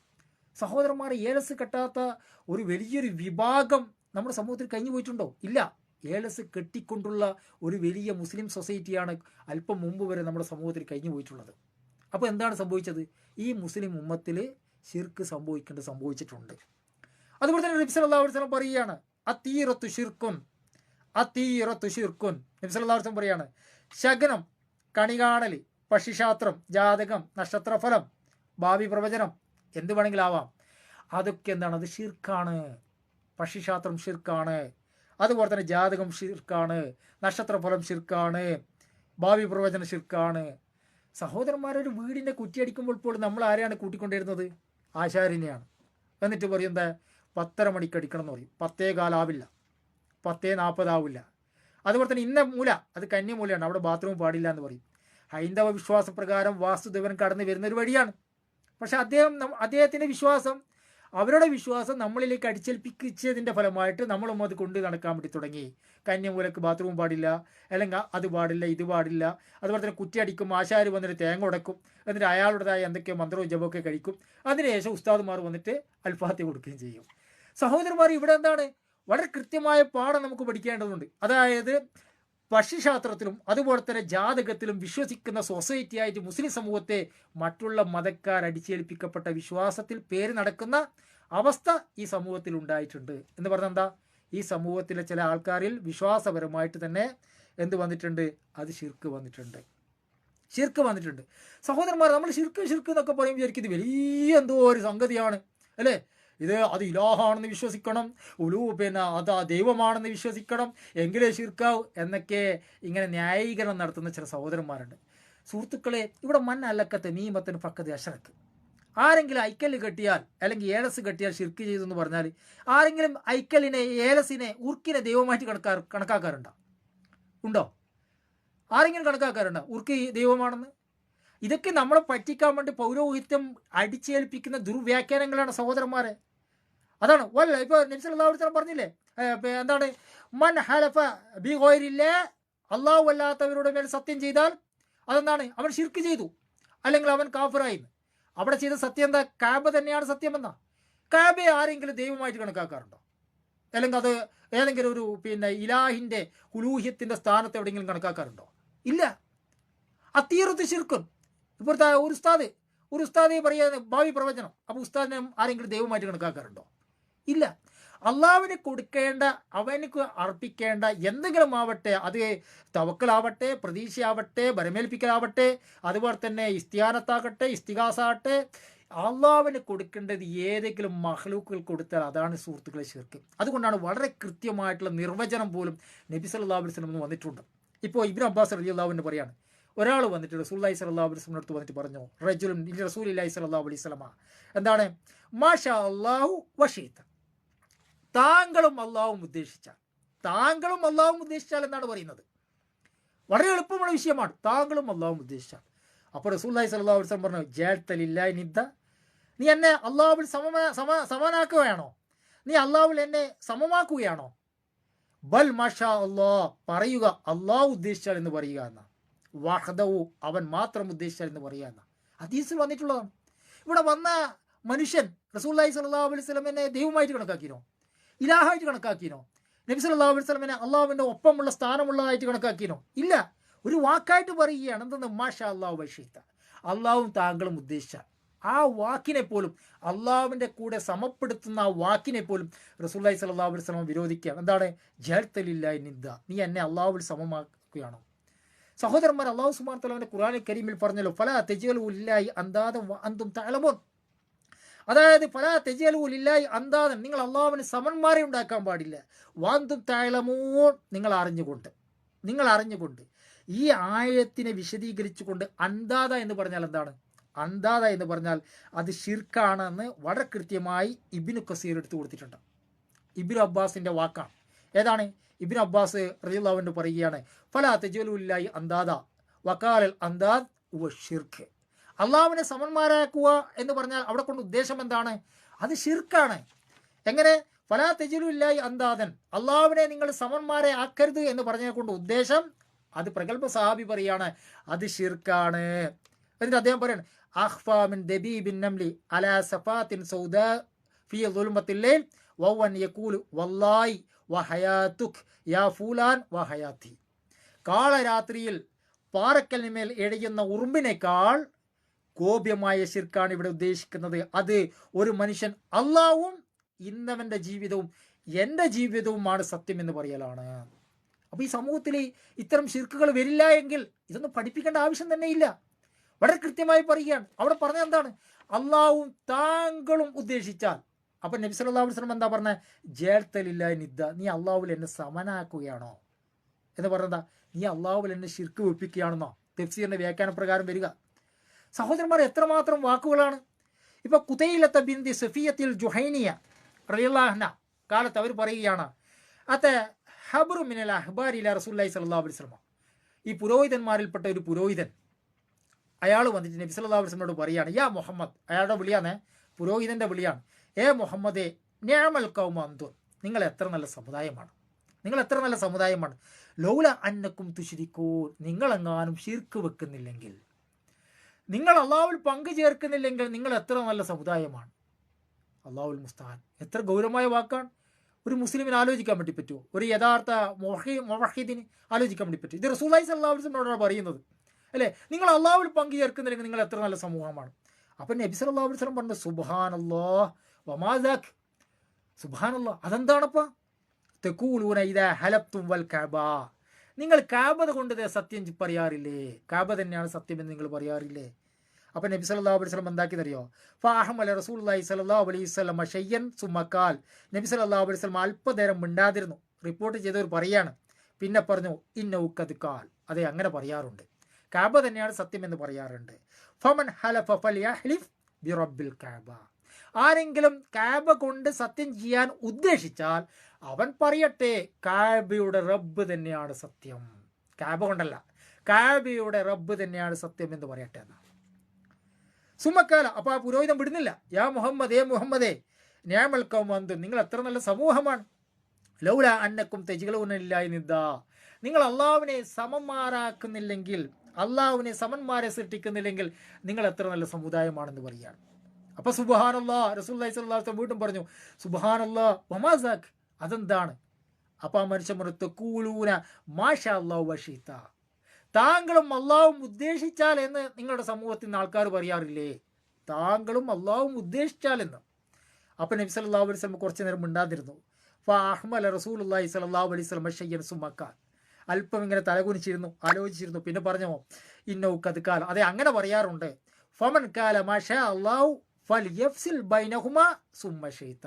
സഹോദരന്മാരെ, ഏലസ് കെട്ടാത്ത ഒരു വലിയൊരു വിഭാഗം നമ്മുടെ സമൂഹത്തിൽ കഴിഞ്ഞു പോയിട്ടുണ്ടോ? ഇല്ല. ഏലസ് കെട്ടിക്കൊണ്ടുള്ള ഒരു വലിയ മുസ്ലിം സൊസൈറ്റിയാണ് അല്പം മുമ്പ് വരെ നമ്മുടെ സമൂഹത്തിൽ കഴിഞ്ഞു പോയിട്ടുള്ളത്. അപ്പോൾ എന്താണ് സംഭവിച്ചത്? ഈ മുസ്ലിം ഉമ്മത്തിൽ ഷിർക്ക് സംഭവിച്ചിട്ടുണ്ട്. അതുപോലെ തന്നെ നബി സല്ലല്ലാഹു അലൈഹി വസല്ലം പറയുകയാണ്, അതീറത്തു ഷിർക്കുൻ, അതീറത്തു ഷിർക്കുൻ. നബി സല്ലല്ലാഹു അലൈഹി വസല്ലം പറയാണ്, ശകുനം, കണികാണൽ, പക്ഷിശാസ്ത്രം, ജാതകം, നക്ഷത്രഫലം, ഭാവി പ്രവചനം, എന്ത് വേണമെങ്കിലും ആവാം. അതൊക്കെ എന്താണ്? അത് ഷിർക്കാണ്. പക്ഷിശാസ്ത്രം ഷിർക്കാണ്, അതുപോലെ തന്നെ ജാതകം ഷിർക്കാണ്, നക്ഷത്രഫലം ഷിർക്കാണ്, ഭാവി പ്രവചനം ഷിർക്കാണ്. സഹോദരന്മാരൊരു വീടിൻ്റെ കുറ്റിയടിക്കുമ്പോൾ പോലും നമ്മൾ ആരെയാണ് കൂട്ടിക്കൊണ്ടിരുന്നത്? ആശാരിനെയാണ്. എന്നിട്ട് പറയും എന്താ? 10:30 മണിക്ക് അടിക്കണം എന്ന് പറയും. 10:15 ആവില്ല, 10:40 ആവില്ല. അതുപോലെ തന്നെ ഇന്ന മൂല അത് കന്യമൂലയാണ്, അവിടെ ബാത്റൂം പാടില്ല എന്ന് പറയും. ഹൈന്ദവ വിശ്വാസപ്രകാരം വാസ്തുദേവൻ കടന്നു വരുന്നൊരു വഴിയാണ്. പക്ഷെ അദ്ദേഹത്തിൻ്റെ വിശ്വാസം, അവരുടെ വിശ്വാസം നമ്മളിലേക്ക് അടിച്ചേൽപ്പിച്ചതിൻ്റെ ഫലമായിട്ട് നമ്മളും അത് കൊണ്ട് നടക്കാൻ വേണ്ടി തുടങ്ങി. കന്യമൂലക്ക് ബാത്റൂം പാടില്ല, അല്ലെങ്കിൽ അത് പാടില്ല, ഇത് പാടില്ല. അതുപോലെ തന്നെ കുറ്റിയടിക്കും, ആശാരി വന്നിട്ട് തേങ്ങ ഉടക്കും, എന്നിട്ട് അയാളുടേതായ എന്തൊക്കെയോ മന്ത്രവും ജപമൊക്കെ കഴിക്കും. അതിനുശേഷം ഉസ്താദുമാർ വന്നിട്ട് അൽഫാത്തി കൊടുക്കുകയും ചെയ്യും. സഹോദരന്മാർ, ഇവിടെ എന്താണ്? വളരെ കൃത്യമായ പാഠം നമുക്ക് പഠിക്കേണ്ടതുണ്ട്. അതായത് പക്ഷിശാസ്ത്രത്തിലും അതുപോലെ തന്നെ ജാതകത്തിലും വിശ്വസിക്കുന്ന സൊസൈറ്റി ആയിട്ട് മുസ്ലിം സമൂഹത്തെ മറ്റുള്ള മതക്കാർ അടിച്ചേൽപ്പിക്കപ്പെട്ട വിശ്വാസത്തിൽ പേര് നടക്കുന്ന അവസ്ഥ ഈ സമൂഹത്തിൽ ഉണ്ടായിട്ടുണ്ട്. എന്ന് പറഞ്ഞാൽ എന്താ? ഈ സമൂഹത്തിലെ ചില ആൾക്കാരിൽ വിശ്വാസപരമായിട്ട് തന്നെ എന്ത് വന്നിട്ടുണ്ട്? അത് ഷിർക്ക് വന്നിട്ടുണ്ട്, ഷിർക്ക് വന്നിട്ടുണ്ട്. സഹോദരന്മാർ, നമ്മൾ ഷിർക്ക് എന്നൊക്കെ പറയുമ്പോൾ വിചാരിക്കും ഇത് വലിയ എന്തോ ഒരു സംഗതിയാണ് അല്ലേ? അത് ഇലാഹാണെന്ന് വിശ്വസിക്കണം, അത് ദൈവമാണെന്ന് വിശ്വസിക്കണം, എങ്കിലേ ഷിർക്കാവും എന്നൊക്കെ ഇങ്ങനെ ന്യായീകരണം നടത്തുന്ന ചില സഹോദരന്മാരുണ്ട്. സുഹൃത്തുക്കളെ, ഇവിടെ മൻ അല്ലക തമീമതൻ ഫഖദ് അശ്റക്. ആരെങ്കിലും ഐക്കല് കെട്ടിയാൽ അല്ലെങ്കിൽ ഏലസ് കെട്ടിയാൽ ഷിർക്ക് ചെയ്തു എന്ന് പറഞ്ഞാൽ ആരെങ്കിലും ഐക്കലിനെ, ഏലസിനെ, ഉർക്കിനെ ദൈവമായിട്ട് കണക്കാക്കാറുണ്ടോ? ഉണ്ടോ? ആരെങ്കിലും കണക്കാക്കാറുണ്ടോ ഉർക്ക് ദൈവമാണെന്ന്? ഇതൊക്കെ നമ്മളെ പറ്റിക്കാൻ വേണ്ടി പൗരോഹിത്യം അടിച്ചേൽപ്പിക്കുന്ന ദുർവ്യാഖ്യാനങ്ങളാണ് സഹോദരന്മാരെ. അതാണ് ഇപ്പോൾ നബി സല്ലല്ലാഹു അലൈഹി വസല്ലം പറഞ്ഞില്ലേ, എന്താണ്? മൻ ഹലഫ ബി ഗൈരില്ലാ, അല്ലാഹു അല്ലാത്തവരുടെ മേൽ സത്യം ചെയ്താൽ അതെന്താണ്? അവൻ ഷിർക്ക് ചെയ്തു അല്ലെങ്കിൽ അവൻ കാഫിറായി. അവിടെ ചെയ്ത സത്യം എന്താ? കാബ തന്നെയാണ് സത്യമെന്നാ. കാബയെ ആരെങ്കിലും ദൈവമായിട്ട് കണക്കാക്കാറുണ്ടോ? അല്ലെങ്കിൽ അത് ഏതെങ്കിലും ഒരു ഇലാഹിൻ്റെ ഉലൂഹിയത്തിൻ്റെ സ്ഥാനത്ത് എവിടെയെങ്കിലും കണക്കാക്കാറുണ്ടോ? ഇല്ല. അതീറത്ത് ഷിർക്കുൻ. ഇപ്പോഴത്തെ ഒരു ഉസ്താദ് പറയുന്നത് ഭാവി പ്രവചനം, അപ്പോൾ ഉസ്താദിനെ ആരെങ്കിലും ദൈവമായിട്ട് കണക്കാക്കാറുണ്ടോ? ഇല്ല. അള്ളാഹുവിന് കൊടുക്കേണ്ട, അവനക്ക് അർപ്പിക്കേണ്ട എന്തെങ്കിലും ആവട്ടെ, അത് തവക്കലാവട്ടെ, പ്രതീക്ഷയാവട്ടെ, ബരമേൽപ്പിക്കലാവട്ടെ, അതുപോലെ തന്നെ ഇസ്തിയാനത്താകട്ടെ, ഇസ്തിഗാസാകട്ടെ, അള്ളാഹുവിന് കൊടുക്കേണ്ടത് ഏതെങ്കിലും മഹ്ലൂക്കുകൾ കൊടുത്താൽ അതാണ് സുഹൃത്തുക്കളെ ശിർക്ക്. അതുകൊണ്ടാണ് വളരെ കൃത്യമായിട്ടുള്ള നിർവചനം പോലും നബി സല്ലല്ലാഹു അലൈഹി വസല്ലം വന്നിട്ടുണ്ട്. ഇപ്പോൾ ഇബ്നു അബ്ബാസ് റളിയല്ലാഹു പറയാണ്, ഒരാൾ വന്നിട്ട് റസൂലുള്ളാഹി സ്വല്ലല്ലാഹു അലൈഹി വസല്ലം അടുത്ത് വന്നിട്ട് പറഞ്ഞു, റജുലുൻ റസൂലുള്ളാഹി സ്വല്ലല്ലാഹു അലൈഹി വസല്ലം, എന്താണ് മാഷാ അല്ലാഹു വശീത, താങ്കളും അള്ളാഹും ഉദ്ദേശിച്ചാൽ, താങ്കളും അള്ളാഹും ഉദ്ദേശിച്ചാൽ എന്നാണ് പറയുന്നത്. വളരെ എളുപ്പമുള്ള വിഷയമാണ്, താങ്കളും അള്ളാഹും ഉദ്ദേശിച്ചാൽ. അപ്പോൾ റസൂലുള്ളാഹി സ്വല്ലല്ലാഹു അലൈഹി വസല്ലം പറഞ്ഞു, ജഅൽതലില്ലാഹി നിദ്ദ, നീ എന്നെ അള്ളാഹുവിൽ സമമാക്കുകയാണോ? നീ അള്ളാഹുവിൽ എന്നെ സമമാക്കുകയാണോ? ബൽ മാഷാ അല്ലാഹ്, പറയുക അള്ളാഹു ഉദ്ദേശിച്ചാൽ എന്ന് പറയുക എന്ന, വഹദഹു, അവൻ മാത്രം ഉദ്ദേശിച്ചാൽ എന്ന് പറയുക എന്ന ഹദീസിൽ വന്നിട്ടുള്ളതാണ്. ഇവിടെ വന്ന മനുഷ്യൻ റസൂലുള്ളാഹി സ്വല്ലല്ലാഹു അലൈഹി വസല്ലമയെ ദൈവമായിട്ട് കണക്കാക്കിനോ? ഇലാഹായിട്ട് കണക്കാക്കിനോ? നബി സല്ലല്ലാഹു അലൈഹി വസല്ലമയെ അള്ളാഹുവിൻ്റെ ഒപ്പമുള്ള സ്ഥാനമുള്ളതായിട്ട് കണക്കാക്കിനോ? ഇല്ല. ഒരു വാക്കായിട്ട് പറയുകയാണ്, എന്തെന്ന് മാഷാ അല്ലാഹു വശീത, അള്ളാഹും താങ്കളും ഉദ്ദേശിച്ചാൽ. ആ വാക്കിനെ പോലും, അള്ളാഹുവിൻ്റെ കൂടെ സമപ്പെടുത്തുന്ന ആ വാക്കിനെ പോലും റസൂലുള്ളാഹി സ്വല്ലല്ലാഹു അലൈഹി വസല്ലം വിരോധിക്കുക. എന്താണ്? ജഅൽതലില്ലാഹി നിദ്ദ, നീ എന്നെ അള്ളാഹുവിൽ സമമാക്കുകയാണോ? സഹോദരന്മാർ, അള്ളാഹു സുബ്ഹാനഹു വ തആല ഖുർആനിൽ കരീമിൽ പറഞ്ഞല്ലോ, ഫലാ തജ്അലു ലില്ലാഹി അൻദാദൻ വഅൻതും തഅലമൂൻ. അതായത് ഫലാ തജ്അലു ലില്ലാഹി അൻദാദൻ, നിങ്ങൾ അള്ളാഹുവിന് സമന്മാരെ ഉണ്ടാക്കാൻ പാടില്ല, വഅൻതും തഅലമൂൻ, നിങ്ങൾ അറിഞ്ഞുകൊണ്ട്. ഈ ആയത്തിനെ വിശദീകരിച്ചുകൊണ്ട് അൻദാദ എന്ന് പറഞ്ഞാൽ എന്താണ്? അൻദാദ എന്ന് പറഞ്ഞാൽ അത് ഷിർക്കാണെന്ന് വളരെ കൃത്യമായി ഇബ്നു കസീർ എടുത്തു കൊടുത്തിട്ടുണ്ട്. ഇബ്നു അബ്ബാസിൻ്റെ വാക്കാണ്. ഏതാണ്? ഇബ്നു അബ്ബാസ് റളിയല്ലാഹു അൻഹു പറയുകയാണ്, ഫലാ തജ്അലു ലില്ലാഹി അൻദാദ വഖാലൽ അൻദാദ് വ ഷിർക്ക്. അള്ളാഹുവിനെ സമന്മാരാക്കുക എന്ന് പറഞ്ഞാൽ അവിടെ കൊണ്ട് ഉദ്ദേശം എന്താണ്? അത് ഷിർക്കാണ്. എങ്ങനെ? ഫലാ തജ്അലു ലില്ലാഹി അൻദാദൻ, അള്ളാഹുവിനെ നിങ്ങൾ സമന്മാരെ ആക്കരുത് എന്ന് പറഞ്ഞതിനെ കൊണ്ട് ഉദ്ദേശം, അത് പ്രഗൽഭ സഹാബി പറയാണ്, അത് ഷിർക്കാണ്. എന്നിട്ട് അദ്ദേഹം പറയാണ്, അഖ്ഫാ മിൻ ദബീബിൻ നംലി അലാ സഫാത്തിൻ സൗദാ ഫീ ദുൽമത്തിൽ ലൈൽ വവൻ യഖൂലു വല്ലാഹി വഹയാതുക് യാ ഫൂലാൻ വഹയാതി. കാളരാത്രിയിൽ പാറക്കലിന്മേൽ എഴയുന്ന ഉറുമ്പിനേക്കാൾ ഗോപ്യമായ ശിർക്കാണ് ഇവിടെ ഉദ്ദേശിക്കുന്നത്. അത് ഒരു മനുഷ്യൻ അള്ളാഹുവും ഇന്നവൻ്റെ ജീവിതവും എൻ്റെ ജീവിതവുമാണ് സത്യം എന്ന് പറയലാണ്. അപ്പോൾ ഈ സമൂഹത്തിൽ ഇത്തരം ശിർക്കുകൾ വരില്ല എങ്കിൽ ഇതൊന്നും പഠിപ്പിക്കേണ്ട ആവശ്യം തന്നെ ഇല്ല. വളരെ കൃത്യമായി പറയുകയാണ്. അവിടെ പറഞ്ഞത് എന്താണ്? അള്ളാഹുവും താങ്കളും ഉദ്ദേശിച്ചാൽ. അപ്പം നബി സല്ലല്ലാഹു അലൈഹി വസല്ലം എന്താ പറഞ്ഞത്? ജഅൽതലില്ലാഹി നിദ്ദ, നീ അള്ളാഹുവിൽ എന്നെ സമനാക്കുകയാണോ എന്ന് പറഞ്ഞതാ? നീ അള്ളാഹുവിൽ എന്നെ ശിർക്ക് വെപ്പിക്കുകയാണെന്നോ തഫ്സീറിൻ്റെ വ്യാഖ്യാന പ്രകാരം വരിക. സഹോദരന്മാർ, എത്രമാത്രം വാക്കുകളാണ്! ഇപ്പോൾ ഖുതൈലത ബിൻതി സഫിയത്തിൽ ജുഹൈനിയ റളിയല്ലാഹു അൻഹ കാലത്ത് അവർ പറയുകയാണ്, അത ഹബ്റു മിനൽ അഹ്ബാരി ഇലാ റസൂലുള്ളാഹി സ്വല്ലല്ലാഹു അലൈഹി വസല്ലം. ഈ പുരോഹിതന്മാരിൽപ്പെട്ട ഒരു പുരോഹിതൻ, അയാൾ വന്നിട്ട് നബി സല്ലല്ലാഹു അലൈഹി വസല്ലമയോട് പറയുകയാണ്, യാ മുഹമ്മദ്, അയാളുടെ വിളിയാണ്, പുരോഹിതൻ്റെ വിളിയാണ്, ഏ മുഹമ്മദേ, നിഅമൽ ഖൗമ അൻതും, നിങ്ങൾ എത്ര നല്ല സമുദായമാണ്, ലൗല അന്നക്കും തുശ്രികൂൻ, നിങ്ങളെങ്ങാനും ശിർക്ക് വെക്കുന്നില്ലെങ്കിൽ, നിങ്ങൾ അള്ളാഹുവിൽ പങ്കു ചേർക്കുന്നില്ലെങ്കിൽ നിങ്ങൾ എത്ര നല്ല സമുദായമാണ്. അള്ളാഹുൽ മുസ്തആൻ. എത്ര ഗൗരവമായ വാക്കാണ്. ഒരു മുസ്ലിമിന് ആലോചിക്കാൻ വേണ്ടി പറ്റുമോ? ഒരു യഥാർത്ഥ മുവഹിദിന് ആലോചിക്കാൻ വേണ്ടി പറ്റും? ഇത് റസൂലുള്ളാഹി സ്വല്ലല്ലാഹു അലൈഹി വസല്ലമയോടാണ് പറയുന്നത്, അല്ലേ? നിങ്ങൾ അള്ളാഹുവിൽ പങ്കു ചേർക്കുന്നില്ലെങ്കിൽ നിങ്ങൾ എത്ര നല്ല സമൂഹമാണ്. അപ്പം നബി സല്ലല്ലാഹു അലൈഹി വസല്ലം പറഞ്ഞു, സുബ്ഹാനല്ലാഹ് വമാ ദാക്, സുബ്ഹാനല്ലാഹ്, അതെന്താണപ്പാ? തഖൂലൂന ഇദാ ഹലബ്തും വൽ കഅബ, നിങ്ങൾ കാബ കൊണ്ട് സത്യം പറയാറില്ലേ? കാബ തന്നെയാണ് സത്യമെന്ന് നിങ്ങൾ പറയാറില്ലേ? അപ്പം നബി സല്ലല്ലാഹു അലൈഹി വസല്ലം എന്താക്കിയെന്നറിയോ? ഫഅഹ്മല റസൂലുള്ളാഹി സ്വല്ലല്ലാഹു അലൈഹി വസല്ലം ഷയ്യൻ സുമ്മഖാൽ, നബി സല്ലല്ലാഹു അലൈഹി വസല്ലം അല്പനേരം മിണ്ടാതിരുന്നു. റിപ്പോർട്ട് ചെയ്തവർ പറയാണ്. പിന്നെ പറഞ്ഞു, ഇന്നഹു ഖദ് ഖാൽ, അതെ അങ്ങനെ പറയാറുണ്ട്, കാബ തന്നെയാണ് സത്യം എന്ന് പറയാറുണ്ട്. ഫമൻ ഹലഫ ഫൽയഹ്ലിഫ് ബിറബ്ബിൽ കഅബ, ആരെങ്കിലും കാബ കൊണ്ട് സത്യം ചെയ്യാൻ ഉദ്ദേശിച്ചാൽ അവൻ പറയട്ടെ, കാബയുടെ റബ്ബ് തന്നെയാണ് സത്യം, കാബ കൊണ്ടല്ല, കാബയുടെ റബ്ബ് തന്നെയാണ് സത്യം എന്ന് പറയട്ടെ എന്നാണ്. സുമക്കാല. അപ്പോൾ ആ പുരോഹിതൻ വിടുന്നില്ല. യാ മുഹമ്മദ്, ഏ മുഹമ്മദേ, നിഅമൽ ഖൗമ അൻതും, നിങ്ങൾ എത്ര നല്ല സമൂഹമാണ്, ലൗല അന്നക്കും തജ്അലൂനലില്ലാഹി നിദ്ദ, നിങ്ങൾ അള്ളാഹുവിനെ സമന്മാരാക്കുന്നില്ലെങ്കിൽ, അള്ളാഹുവിനെ സമന്മാരെ സൃഷ്ടിക്കുന്നില്ലെങ്കിൽ നിങ്ങൾ എത്ര നല്ല സമുദായമാണെന്ന് പറയുകയാണ്. അപ്പോൾ സുബ്ഹാനല്ലാഹ്, റസൂലുള്ളാഹി സ്വല്ലല്ലാഹു അലൈഹി വസല്ലം വീണ്ടും പറഞ്ഞു, സുബ്ഹാനല്ലാഹ് വമാ സാക്, അതെന്താണ്? അപ്പോൾ ആ മനുഷ്യൻ പറഞ്ഞു, തഖൂലൂന മാഷാ അല്ലാഹു വശീത, താങ്കളും അള്ളാഹും ഉദ്ദേശിച്ചാൽ എന്ന് നിങ്ങളുടെ സമൂഹത്തിൽ നിന്ന് ആൾക്കാർ പറയാറില്ലേ? താങ്കളും അള്ളാഹും ഉദ്ദേശിച്ചാൽ എന്ന്. അപ്പം നബി സല്ലല്ലാഹു അലൈഹി വസല്ലം കുറച്ച് നേരം മിണ്ടാതിരുന്നു. ഫഅഹ്മല റസൂലുള്ളാഹി സ്വല്ലല്ലാഹു അലൈഹി വസല്ലം ഷയ്യൻ സുമക്ക, അല്പം ഇങ്ങനെ തലകുനിച്ചിരുന്നു, ആലോചിച്ചിരുന്നു. പിന്നെ പറഞ്ഞോ ഇന്നൗ കത് കാല, അതെ അങ്ങനെ പറയാറുണ്ട്, ഫമൻ കാല മാഷാ അല്ലാഹു ഫൽയഫ്സിൽ ബൈനഹുമാ സുമ്മ ഷൈത,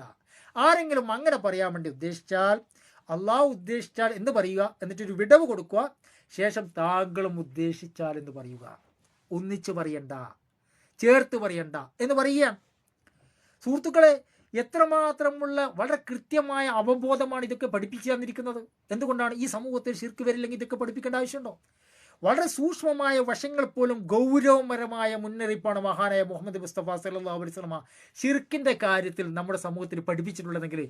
ആരെങ്കിലും അങ്ങനെ പറയാൻ വേണ്ടി ഉദ്ദേശിച്ചാൽ, അള്ളാഹു ഉദ്ദേശിച്ചാൽ എന്ന് പറയുക, എന്നിട്ടൊരു വിടവ് കൊടുക്കുക, ശേഷം താങ്കളും ഉദ്ദേശിച്ചാൽ എന്ന് പറയുക. ഒന്നിച്ച് പറയണ്ട, ചേർത്ത് പറയണ്ട എന്ന് പറയുകയാണ്. സുഹൃത്തുക്കളെ, എത്രമാത്രമുള്ള വളരെ കൃത്യമായ അവബോധമാണ് ഇതൊക്കെ പഠിപ്പിച്ചു തന്നിരിക്കുന്നത്. എന്തുകൊണ്ടാണ് ഈ സമൂഹത്തിൽ ശിർക്ക് വരില്ലെങ്കിൽ ഇതൊക്കെ പഠിപ്പിക്കേണ്ട ആവശ്യമുണ്ടോ? വളരെ സൂക്ഷ്മമായ വശങ്ങൾ പോലും ഗൗരവപരമായ മുന്നറിയിപ്പാണ് മഹാനായ മുഹമ്മദ് മുസ്തഫ സല്ലല്ലാഹു അലൈഹി വസല്ലം ശിർക്കിൻ്റെ കാര്യത്തിൽ നമ്മുടെ സമൂഹത്തിൽ പഠിപ്പിച്ചിട്ടുള്ളതെങ്കിൽ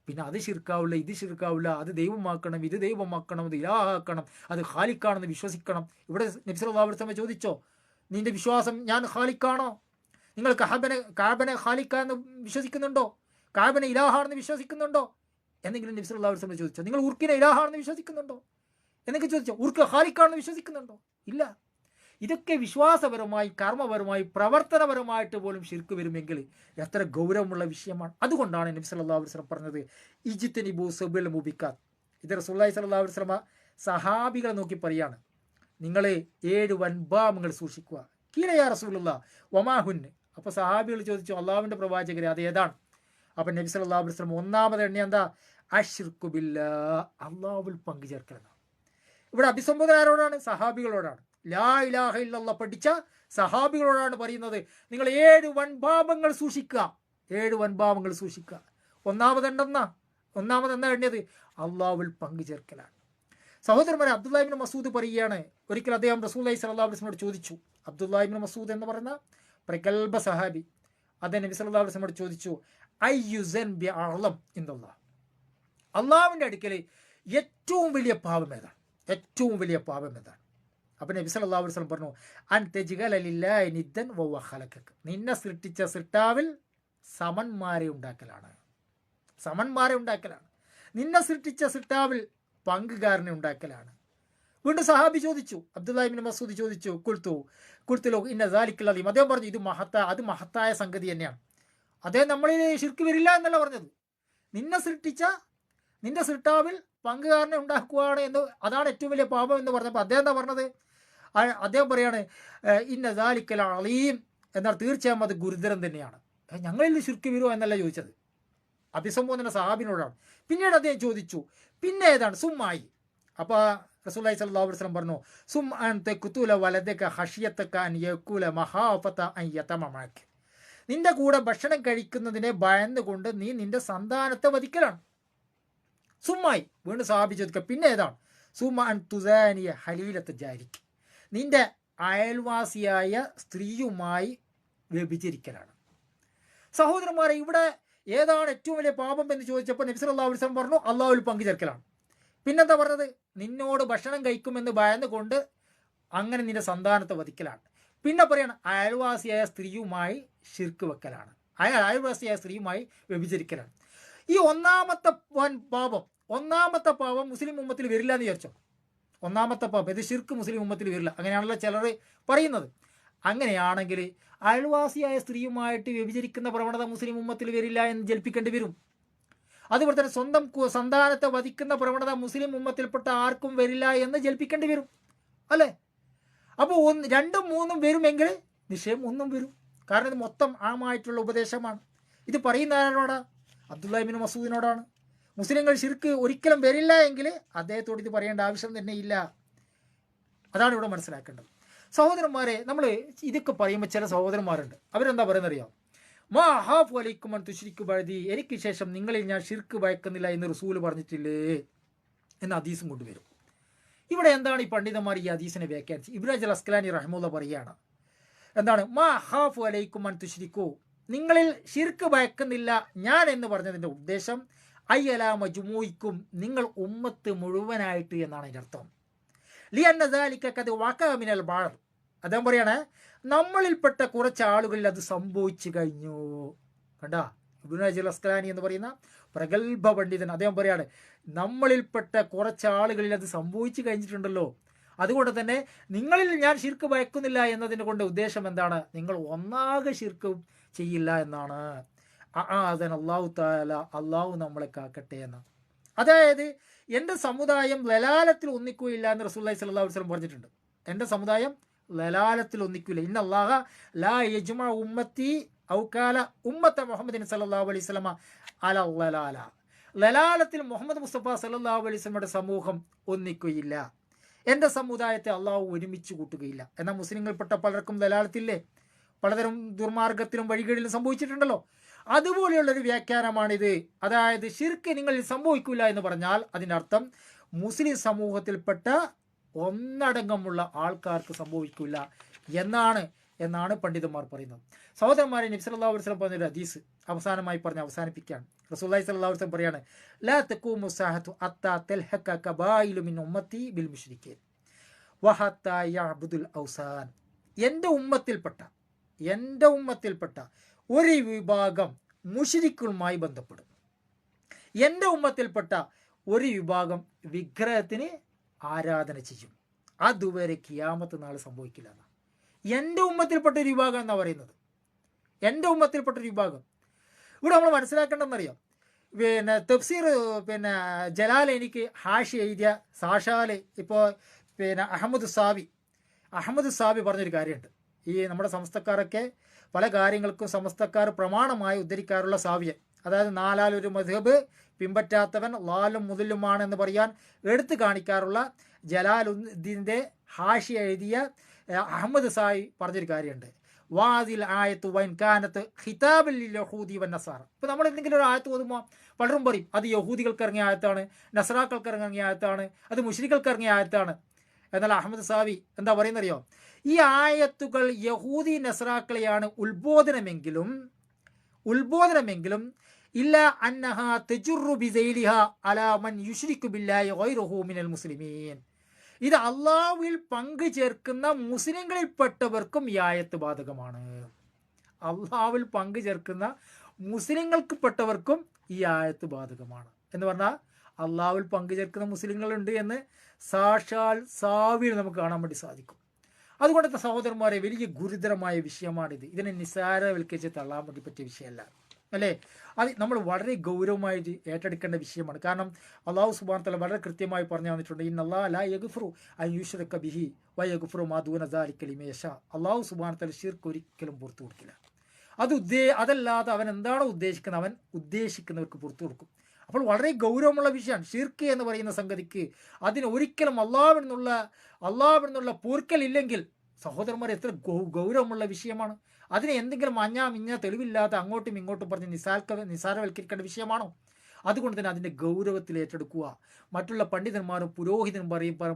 പിന്നെ അത് ശിർക്കാവില്ല, ഇത് ശിർക്കാവില്ല, അത് ദൈവമാക്കണം, ഇത് ദൈവമാക്കണം, അത് ഇലാഹാക്കണം, അത് ഖാലിക്കാണെന്ന് വിശ്വസിക്കണം. ഇവിടെ നബി സല്ലല്ലാഹു അലൈഹി വസല്ലം ചോദിച്ചോ, നിന്റെ വിശ്വാസം ഞാൻ ഖാലിക്കാണോ? നിങ്ങൾ കാബനെ ഖാലിക്കാന്ന് വിശ്വസിക്കുന്നുണ്ടോ? കാബനെ ഇലാഹാണെന്ന് വിശ്വസിക്കുന്നുണ്ടോ? എന്തെങ്കിലും നബി സല്ലല്ലാഹു അലൈഹി വസല്ലം ചോദിച്ചോ? നിങ്ങൾ ഉർക്കിനെ ഇലാഹാണെന്ന് വിശ്വസിക്കുന്നുണ്ടോ എന്നൊക്കെ ചോദിച്ചോ? ഉർക്ക് ഖാലിക്കാണെന്ന് വിശ്വസിക്കുന്നുണ്ടോ? ഇല്ല. ഇതൊക്കെ വിശ്വാസപരമായി, കർമ്മപരമായി, പ്രവർത്തനപരമായിട്ട് പോലും ശിർക്ക് വരുമെങ്കിൽ എത്ര ഗൗരവമുള്ള വിഷയമാണ്. അതുകൊണ്ടാണ് നബി സല്ലല്ലാഹു അലൈഹി വസല്ലം പറഞ്ഞത് ഇജ്തനിബു സബിൽ മുബിക്കാത്ത്. ഇത് റസൂലുള്ളാഹി സ്വല്ലല്ലാഹു അലൈഹി വസല്ലം സഹാബികളെ നോക്കി പറയാണ്, നിങ്ങൾ 7 വൻപാപങ്ങൾ സൂക്ഷിക്കുക. കീലയാ റസൂലുള്ളാഹ് വമാഹുന്ന്. അപ്പോൾ സഹാബികൾ ചോദിച്ചു, അള്ളാഹുവിൻ്റെ പ്രവാചകരെ അത് ഏതാണ്? അപ്പം നബി സല്ലല്ലാഹു അലൈഹി വസല്ലം ഒന്നാമത് എണ്ണി എന്താ? അശ്രിക്കു ബില്ലാഹ്, അള്ളാഹുവിൽ പങ്കു ചേർക്കലാണ്. ഇവിടെ അഭിസംബോധന ആരോടാണ്? സഹാബികളോടാണ്. ലാ ഇലാഹ ഇല്ലല്ലാഹ് പഠിച്ച സഹാബികളോടാണ് പറയുന്നത്, നിങ്ങൾ 7 വൻപാപങ്ങൾ സൂക്ഷിക്കുക, 7 വൻപാപങ്ങൾ സൂക്ഷിക്കുക. ഒന്നാമതെന്താ എണ്ണിയത്? അള്ളാഹുവിൽ പങ്കു ചേർക്കലാണ്. സഹോദരന്മാരെ, അബ്ദുല്ലാഹി ഇബ്നു മസൂദ് പറയുകയാണ്, ഒരിക്കൽ അദ്ദേഹം റസൂലുള്ളാഹി സ്വല്ലല്ലാഹു അലൈഹി വസല്ലമയോട് ചോദിച്ചു. അബ്ദുല്ലാഹി ഇബ്നു മസൂദ് എന്ന് പറയുന്ന പ്രഗൽഭ സഹാബി, അദ്ദേഹം നബി സല്ലല്ലാഹു അലൈഹി വസല്ലമയോട് ചോദിച്ചു, അയ്യു സൻബി അഅ്ലം ഇൻദല്ലാഹ്, അള്ളാഹുവിൻ്റെ അടുക്കൽ ഏറ്റവും വലിയ പാപം ഏതാണ്? ഏറ്റവും വലിയ പാപം ഏതാണ്? അപ്പം നബി സല്ലല്ലാഹു അലൈഹി വസല്ലം പറഞ്ഞു, അൻ തജ്ഗല ലില്ലാഹി നിദ്ദൻ വഹുവ ഖലഖക, നിന്നെ സൃഷ്ടിച്ച സൃഷ്ടാവിൽ സമന്മാരെ ഉണ്ടാക്കലാണ്. നിന്നെ സൃഷ്ടിച്ച സൃഷ്ടാവിൽ പങ്കുകാരനെ ഉണ്ടാക്കലാണ്. വീണ്ടും സഹാബി ചോദിച്ചു, അബ്ദുല്ലാഹി ഇബ്നു മസൂദ് ചോദിച്ചു, കുൽത്തുലോ ഇന്ന ദാലിക്കൽ അലീം, അദ്ദേഹം പറഞ്ഞു, അത് മഹത്തായ സംഗതി തന്നെയാണ്. അദ്ദേഹം നമ്മളിൽ ശിർക്ക് വരില്ല എന്നല്ല പറഞ്ഞത്, നിന്റെ സൃഷ്ടാവിൽ പങ്കുകാരനെ ഉണ്ടാക്കുകയാണ് എന്ന്, അതാണ് ഏറ്റവും വലിയ പാപം എന്ന് പറഞ്ഞപ്പോൾ അദ്ദേഹം എന്താ പറഞ്ഞത്? അദ്ദേഹം പറയാണ്, ഇന്ന ദാലിക്കൽ അലീം എന്നാൽ തീർച്ചയായും അത് ഗുരുതരം തന്നെയാണ്. ഞങ്ങളിൽ ശിർക്ക് വരുമോ എന്നല്ല ചോദിച്ചത്, അഭിസംബോധന സഹാബിനോടാണ്. പിന്നീട് അദ്ദേഹം ചോദിച്ചു, പിന്നെ ഏതാണ്? സുമ്മായി. അപ്പോൾ റസൂലുള്ളാഹി സ്വല്ലല്ലാഹു അലൈഹി വസല്ലം പറഞ്ഞു, സും അൻ തഖ്തുല വലദക ഖശിയതക അൻ യഖൂല മഹാഫത അൻ യതമമക, നിന്റെ കൂടെ ഭക്ഷണം കഴിക്കുന്നതിനെ ഭയന്നുകൊണ്ട് നീ നിന്റെ സന്താനത്തെ വധിക്കലാണ്. സുമ്മായി. വീണ്ടും സഹാബി ചോദിക്കുക, പിന്നെ ഏതാണ്? സുമ അൻ തുസാനിയ ഹലീലത്ത് ജാരിക്ക്, നിന്റെ അയൽവാസിയായ സ്ത്രീയുമായി വ്യഭിചരിക്കലാണ്. സഹോദരന്മാരെ, ഇവിടെ ഏതാണ് ഏറ്റവും വലിയ പാപം എന്ന് ചോദിച്ചപ്പോൾ നബി സല്ലല്ലാഹു അലൈഹി വസല്ലം പറഞ്ഞു, അള്ളാഹുവിൽ പങ്കു ചേർക്കലാണ്. പിന്നെന്താ പറഞ്ഞത്? നിന്നോട് ഭക്ഷണം കഴിക്കുമെന്ന് ഭയന്നുകൊണ്ട് അങ്ങനെ നിന്റെ സന്താനത്തെ വധിക്കലാണ്. പിന്നെ പറയാണ് അയൽവാസിയായ സ്ത്രീയുമായി ശിർക്ക് വെക്കലാണ്, അയൽവാസിയായ സ്ത്രീയുമായി വ്യഭിചരിക്കലാണ്. ഈ ഒന്നാമത്തെ പാപം മുസ്ലിം ഉമ്മത്തിൽ വരില്ല എന്ന് വിചാരിച്ചോ? ഒന്നാമത്തെ പാപം ഇത് ശിർക്ക് മുസ്ലിം ഉമ്മത്തിൽ വരില്ല, അങ്ങനെയാണല്ലോ ചിലർ പറയുന്നത്. അങ്ങനെയാണെങ്കിൽ അയൽവാസിയായ സ്ത്രീയുമായിട്ട് വ്യഭിചരിക്കുന്ന പ്രവണത മുസ്ലിം ഉമ്മത്തിൽ വരില്ല എന്ന് ജൽപ്പിക്കേണ്ടി വരും. അതുപോലെ തന്നെ സ്വന്തം സന്താനത്തെ വധിക്കുന്ന പ്രവണത മുസ്ലിം ഉമ്മത്തിൽപ്പെട്ട ആർക്കും വരില്ല എന്ന് ജൽപ്പിക്കേണ്ടി വരും, അല്ലേ? അപ്പോൾ 2ഉം 3ഉം വരുമെങ്കിൽ നിശ്ചയം 1ഉം വരും. കാരണം ഇത് മൊത്തം ആമായിട്ടുള്ള ഉപദേശമാണ്. ഇത് പറയുന്ന ആരോടാ? അബ്ദുല്ലാഹി ഇബ്നു മസൂദിനോടാണ്. മുസ്ലിങ്ങൾ ശിർക്ക് ഒരിക്കലും വരില്ല എങ്കിൽ അദ്ദേഹത്തോട് ഇത് പറയേണ്ട ആവശ്യം തന്നെ ഇല്ല. അതാണ് ഇവിടെ മനസ്സിലാക്കേണ്ടത്. സഹോദരന്മാരെ, നമ്മൾ ഇതൊക്കെ പറയുമ്പോൾ ചില സഹോദരന്മാരുണ്ട്, അവരെന്താ പറയുന്നറിയാം? മാ ഹാഫ് അലൈക്കുമൻ തുശ്രിക്കു ബഅദി, എനിക്ക് ശേഷം നിങ്ങളിൽ ഞാൻ ശിർക്ക് ഭയക്കുന്നില്ല എന്ന് റസൂൽ പറഞ്ഞിട്ടില്ലേ എന്ന ഹദീസും കൊണ്ടുവരും. ഇവിടെ എന്താണ് ഈ പണ്ഡിതന്മാർ ഈ ഹദീസിനെ വ്യാഖ്യാനിച്ച്? ഇബ്നു ഹജർ അസ്ഖലാനി റഹിമഹുല്ലാഹ് പറയുകയാണ്, എന്താണ് മാ ഹാഫ് അലൈക്കുമൻ തുശ്രിക്കു, നിങ്ങളിൽ ശിർക്ക് ഭയക്കുന്നില്ല ഞാൻ എന്ന് പറഞ്ഞതിൻ്റെ ഉദ്ദേശം അയ്യല മജ്മൂഇക്കും, നിങ്ങൾ ഉമ്മത്ത് മുഴുവനായിട്ട് എന്നാണ് അതിൻ്റെ അർത്ഥം. ലിഅന്ന ദാലിക ഖദ് വഖഅ മിനൽ ബഅദ്, അദ്ദേഹം പറയാണ് നമ്മളിൽപ്പെട്ട കുറച്ച് ആളുകളിൽ അത് സംഭവിച്ചു കഴിഞ്ഞു. കണ്ടാ, ഇബ്നു ഹജർ അസ്ഖലാനി എന്ന് പറയുന്ന പ്രഗൽഭ പണ്ഡിതൻ അദ്ദേഹം പറയാണ് നമ്മളിൽപ്പെട്ട കുറച്ച് ആളുകളിൽ അത് സംഭവിച്ചു കഴിഞ്ഞിട്ടുണ്ടല്ലോ, അതുകൊണ്ട് തന്നെ നിങ്ങളിൽ ഞാൻ ശിർക്ക് ഭയക്കുന്നില്ല എന്നതിനെ കൊണ്ട് ഉദ്ദേശം എന്താണ്? നിങ്ങൾ ഒന്നാകെ ശിർക്ക് ചെയ്യില്ല എന്നാണ്. അആദന അല്ലാഹു തആല, അള്ളാഹു നമ്മളെ കാക്കട്ടെ എന്ന്. അതായത് എൻ്റെ സമുദായം ലലാലത്തിൽ ഒന്നിക്കുകയില്ല എന്ന് റസൂലുള്ളാഹി സ്വല്ലല്ലാഹു അലൈഹി വസല്ലം പറഞ്ഞിട്ടുണ്ട്. എൻ്റെ സമുദായം ലലാലത്തിൽ ഒന്നിക്കില്ല. ഇന്ന അല്ലാഹ ലാ യജ്മഉ ഉമ്മത്തി ഔ ഖാല ഉമ്മത്ത മുഹമ്മദിൻ സല്ലല്ലാഹു അലൈഹി വസല്ലമ അല ലലാല. ലലാലത്തിൽ മുഹമ്മദ് മുസ്തഫ സല്ലല്ലാഹു അലൈഹി വസല്ലമയുടെ സമൂഹം ഒന്നിക്കുകയില്ല. എൻ്റെ സമുദായത്തെ അള്ളാഹു ഒരുമിച്ച് കൂട്ടുകയില്ല. എന്നാൽ മുസ്ലിങ്ങൾപ്പെട്ട പലർക്കും ലലാലത്തില്ലേ, പലതരം ദുർമാർഗത്തിലും വഴികളിലും സംഭവിച്ചിട്ടുണ്ടല്ലോ. അതുപോലെയുള്ളൊരു വ്യാഖ്യാനമാണിത്. അതായത് ശിർക്ക് നിങ്ങളിൽ സംഭവിക്കില്ല എന്ന് പറഞ്ഞാൽ അതിൻ്റെ അർത്ഥം മുസ്ലിം സമൂഹത്തിൽപ്പെട്ട ഒന്നടങ്കമുള്ള ആൾക്കാർക്ക് സംഭവിക്കില്ല എന്നാണ് പണ്ഡിതന്മാർ പറയുന്നത്. സഹോദരന്മാരെ, നബി സല്ലല്ലാഹു അലൈഹി വസല്ലം പറഞ്ഞൊരു ഹദീസ് അവസാനമായി പറഞ്ഞ് അവസാനിപ്പിക്കുകയാണ്. റസൂലുള്ളാഹി സ്വല്ലല്ലാഹു അലൈഹി വസല്ലം പറയാണ്, ലാ തഖൂമു സാഅതു അത്താ തൽഹക കബായിലു മിൻ ഉമ്മത്തി ബിൽ മുശ്രിക്കീൻ വഹത്താ യഅബ്ദുൽ ഔസാൻ. എൻ്റെ ഉമ്മത്തിൽപ്പെട്ട ഒരു വിഭാഗം മുശ്രിക്കുകളുമായി ബന്ധപ്പെടും. എൻ്റെ ഉമ്മത്തിൽപ്പെട്ട ഒരു വിഭാഗം വിഗ്രഹത്തിന് ആരാധന ചെയ്യും. അതുവരെ ഖിയാമത്ത് നാൾ സംഭവിക്കില്ല. എൻ്റെ ഉമ്മത്തിൽപ്പെട്ട ഒരു വിഭാഗം എന്നാണ് പറയുന്നത്. എൻ്റെ ഉമ്മത്തിൽപ്പെട്ട ഒരു വിഭാഗം. ഇവിടെ നമ്മൾ മനസ്സിലാക്കേണ്ടതെന്നറിയാം, തഫ്സീർ ജലാൽ എനിക്ക് ഹാഷി എഴുതിയ സാക്ഷാൽ ഇപ്പോൾ അഹമ്മദ് സാബി പറഞ്ഞൊരു കാര്യമുണ്ട്. ഈ നമ്മുടെ സമസ്തക്കാരൊക്കെ പല കാര്യങ്ങൾക്കും സമസ്തക്കാർ പ്രമാണമായി ഉദ്ധരിക്കാറുള്ള സാവിയൻ, അതായത് നാലാലൊരു മദ്ഹബ് പിൻപറ്റാത്തവൻ ലാലും മുതലുമാണ് എന്ന് പറയാൻ എടുത്തു കാണിക്കാറുള്ള ജലാലുദ്ദീൻ്റെ ഹാഷി എഴുതിയ അഹമ്മദ് സായി പറഞ്ഞൊരു കാര്യമുണ്ട്. വാദിൽ ആയത്ത് വൈൻ കാനത്ത് ഖിതാബിൽ യഹൂദി വൻ നസാറ. ഇപ്പോൾ നമ്മൾ എന്തെങ്കിലും ഒരു ആയത്ത് ഓതുമ്പോൾ പലരും പറയും അത് യഹൂദികൾക്ക് ഇറങ്ങിയ ആയത്താണ്, നസറാക്കൾക്ക് ഇറങ്ങിയ ആയത്താണ്, അത് മുശ്രികൾക്ക് ഇറങ്ങിയ ആയത്താണ്. എന്നാൽ അഹമ്മദ് സാവി എന്താ പറയുന്നറിയോ, ഈ ആയത്തുകൾ യഹൂദി നസറാക്കളെയാണ് ഉത്ബോധനമെങ്കിലും ഇല്ല അന്നഹ തജുറു ബിസൈലിഹ അലാ മൻ യുശ്രികു ബില്ലാഹി ഗൈറഹു മിനൽ മുസ്ലിമീൻ. ഇത് അള്ളാഹുവിൽ പങ്കു ചേർക്കുന്ന മുസ്ലിങ്ങളിൽപ്പെട്ടവർക്കും ഈ ആയത്ത് ബാധകമാണ്. അള്ളാഹുവിൽ പങ്കു ചേർക്കുന്ന മുസ്ലിങ്ങൾക്കുപ്പെട്ടവർക്കും ഈ ആയത്ത് ബാധകമാണ് എന്ന് പറഞ്ഞാൽ അള്ളാഹുവിൽ പങ്കു ചേർക്കുന്ന മുസ്ലിങ്ങളുണ്ട് എന്ന് സാക്ഷാൽ സാവിയിൽ നമുക്ക് കാണാൻ വേണ്ടി സാധിക്കും. അതുകൊണ്ടത്തെ സഹോദരന്മാരെ, വലിയ ഗുരുതരമായ വിഷയമാണിത്. ഇതിനെ നിസ്സാരവൽക്കരിച്ച് തള്ളാൻ വേണ്ടി പറ്റിയ വിഷയമല്ല, അല്ലേ? അത് നമ്മൾ വളരെ ഗൗരവമായിട്ട് ഏറ്റെടുക്കേണ്ട വിഷയമാണ്. കാരണം അള്ളാഹു സുബ്ഹാനഹു വ തആല വളരെ കൃത്യമായി പറഞ്ഞു തന്നിട്ടുണ്ട്, ഇന്നല്ലാഹ ലാ യഗ്ഫിറു അൻ യുശ്റക ബിഹി വ യഗ്ഫിറു മാ ദൂന ദാലിക ലിമൻ യശാ. അള്ളാഹു സുബ്ഹാനഹു വ തആല ശിർക്ക് ഒരിക്കലും പുറത്തു കൊടുക്കില്ല. അതല്ലാതെ അവൻ എന്താണോ ഉദ്ദേശിക്കുന്നത് അവൻ ഉദ്ദേശിക്കുന്നവർക്ക് പുറത്തു കൊടുക്കും. അപ്പോൾ വളരെ ഗൗരവമുള്ള വിഷയമാണ് ഷിർക്ക് എന്ന് പറയുന്ന സംഗതിക്ക്. അതിന് ഒരിക്കലും അള്ളാഹുവിൽ നിന്നുള്ള പൂർക്കലില്ലെങ്കിൽ സഹോദരന്മാർ എത്ര ഗൗരവമുള്ള വിഷയമാണ്. അതിനെ എന്തെങ്കിലും മിഞ്ഞ തെളിവില്ലാതെ അങ്ങോട്ടും ഇങ്ങോട്ടും പറഞ്ഞ് നിസാരവൽക്കരിക്കേണ്ട വിഷയമാണോ? അതുകൊണ്ട് തന്നെ അതിൻ്റെ ഗൗരവത്തിൽ ഏറ്റെടുക്കുക. മറ്റുള്ള പണ്ഡിതന്മാരും പുരോഹിതനും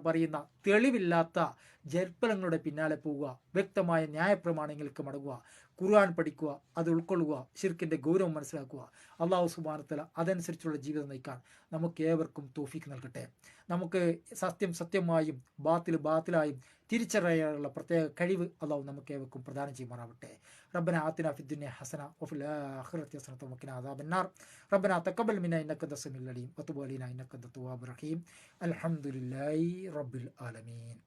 പറയുന്ന തെളിവില്ലാത്ത ജൽപ്പനങ്ങളുടെ പിന്നാലെ പോവുക, വ്യക്തമായ ന്യായപ്രമാണങ്ങൾക്ക് മടങ്ങുക, ഖുർആൻ പഠിക്കുക, അത് ഉൾക്കൊള്ളുക, ശിർക്കിൻ്റെ ഗൗരവം മനസ്സിലാക്കുക. അള്ളാഹു സുബ്ഹാനഹു വ തആല അതനുസരിച്ചുള്ള ജീവിതം നയിക്കാൻ നമുക്ക് ഏവർക്കും തൗഫീഖ് നൽകട്ടെ. നമുക്ക് സത്യം സത്യമായും ബാത്തിലായും തിരിച്ചറിയാനുള്ള പ്രത്യേക കഴിവ് അള്ളാഹു നമുക്ക് ഏവർക്കും പ്രദാനം ചെയ്യുമാറാവട്ടെ. റബ്ബന ആതിനാ ഫിദ്ദുനിയ ഹസന വഫിൽ ആഖിറതി ഹസനത വഖിനാ അദാബന്നാർ. റബ്ബന തഖബ്ബൽ മിന്നാ ഇന്നക അൻത സമീഉൽ അലീം വതുബ് അലൈനാ ഇന്നക അൻത തവ്വാബുർ റഹീം. അൽഹംദുലില്ലാഹി റബ്ബിൽ ആലമീൻ.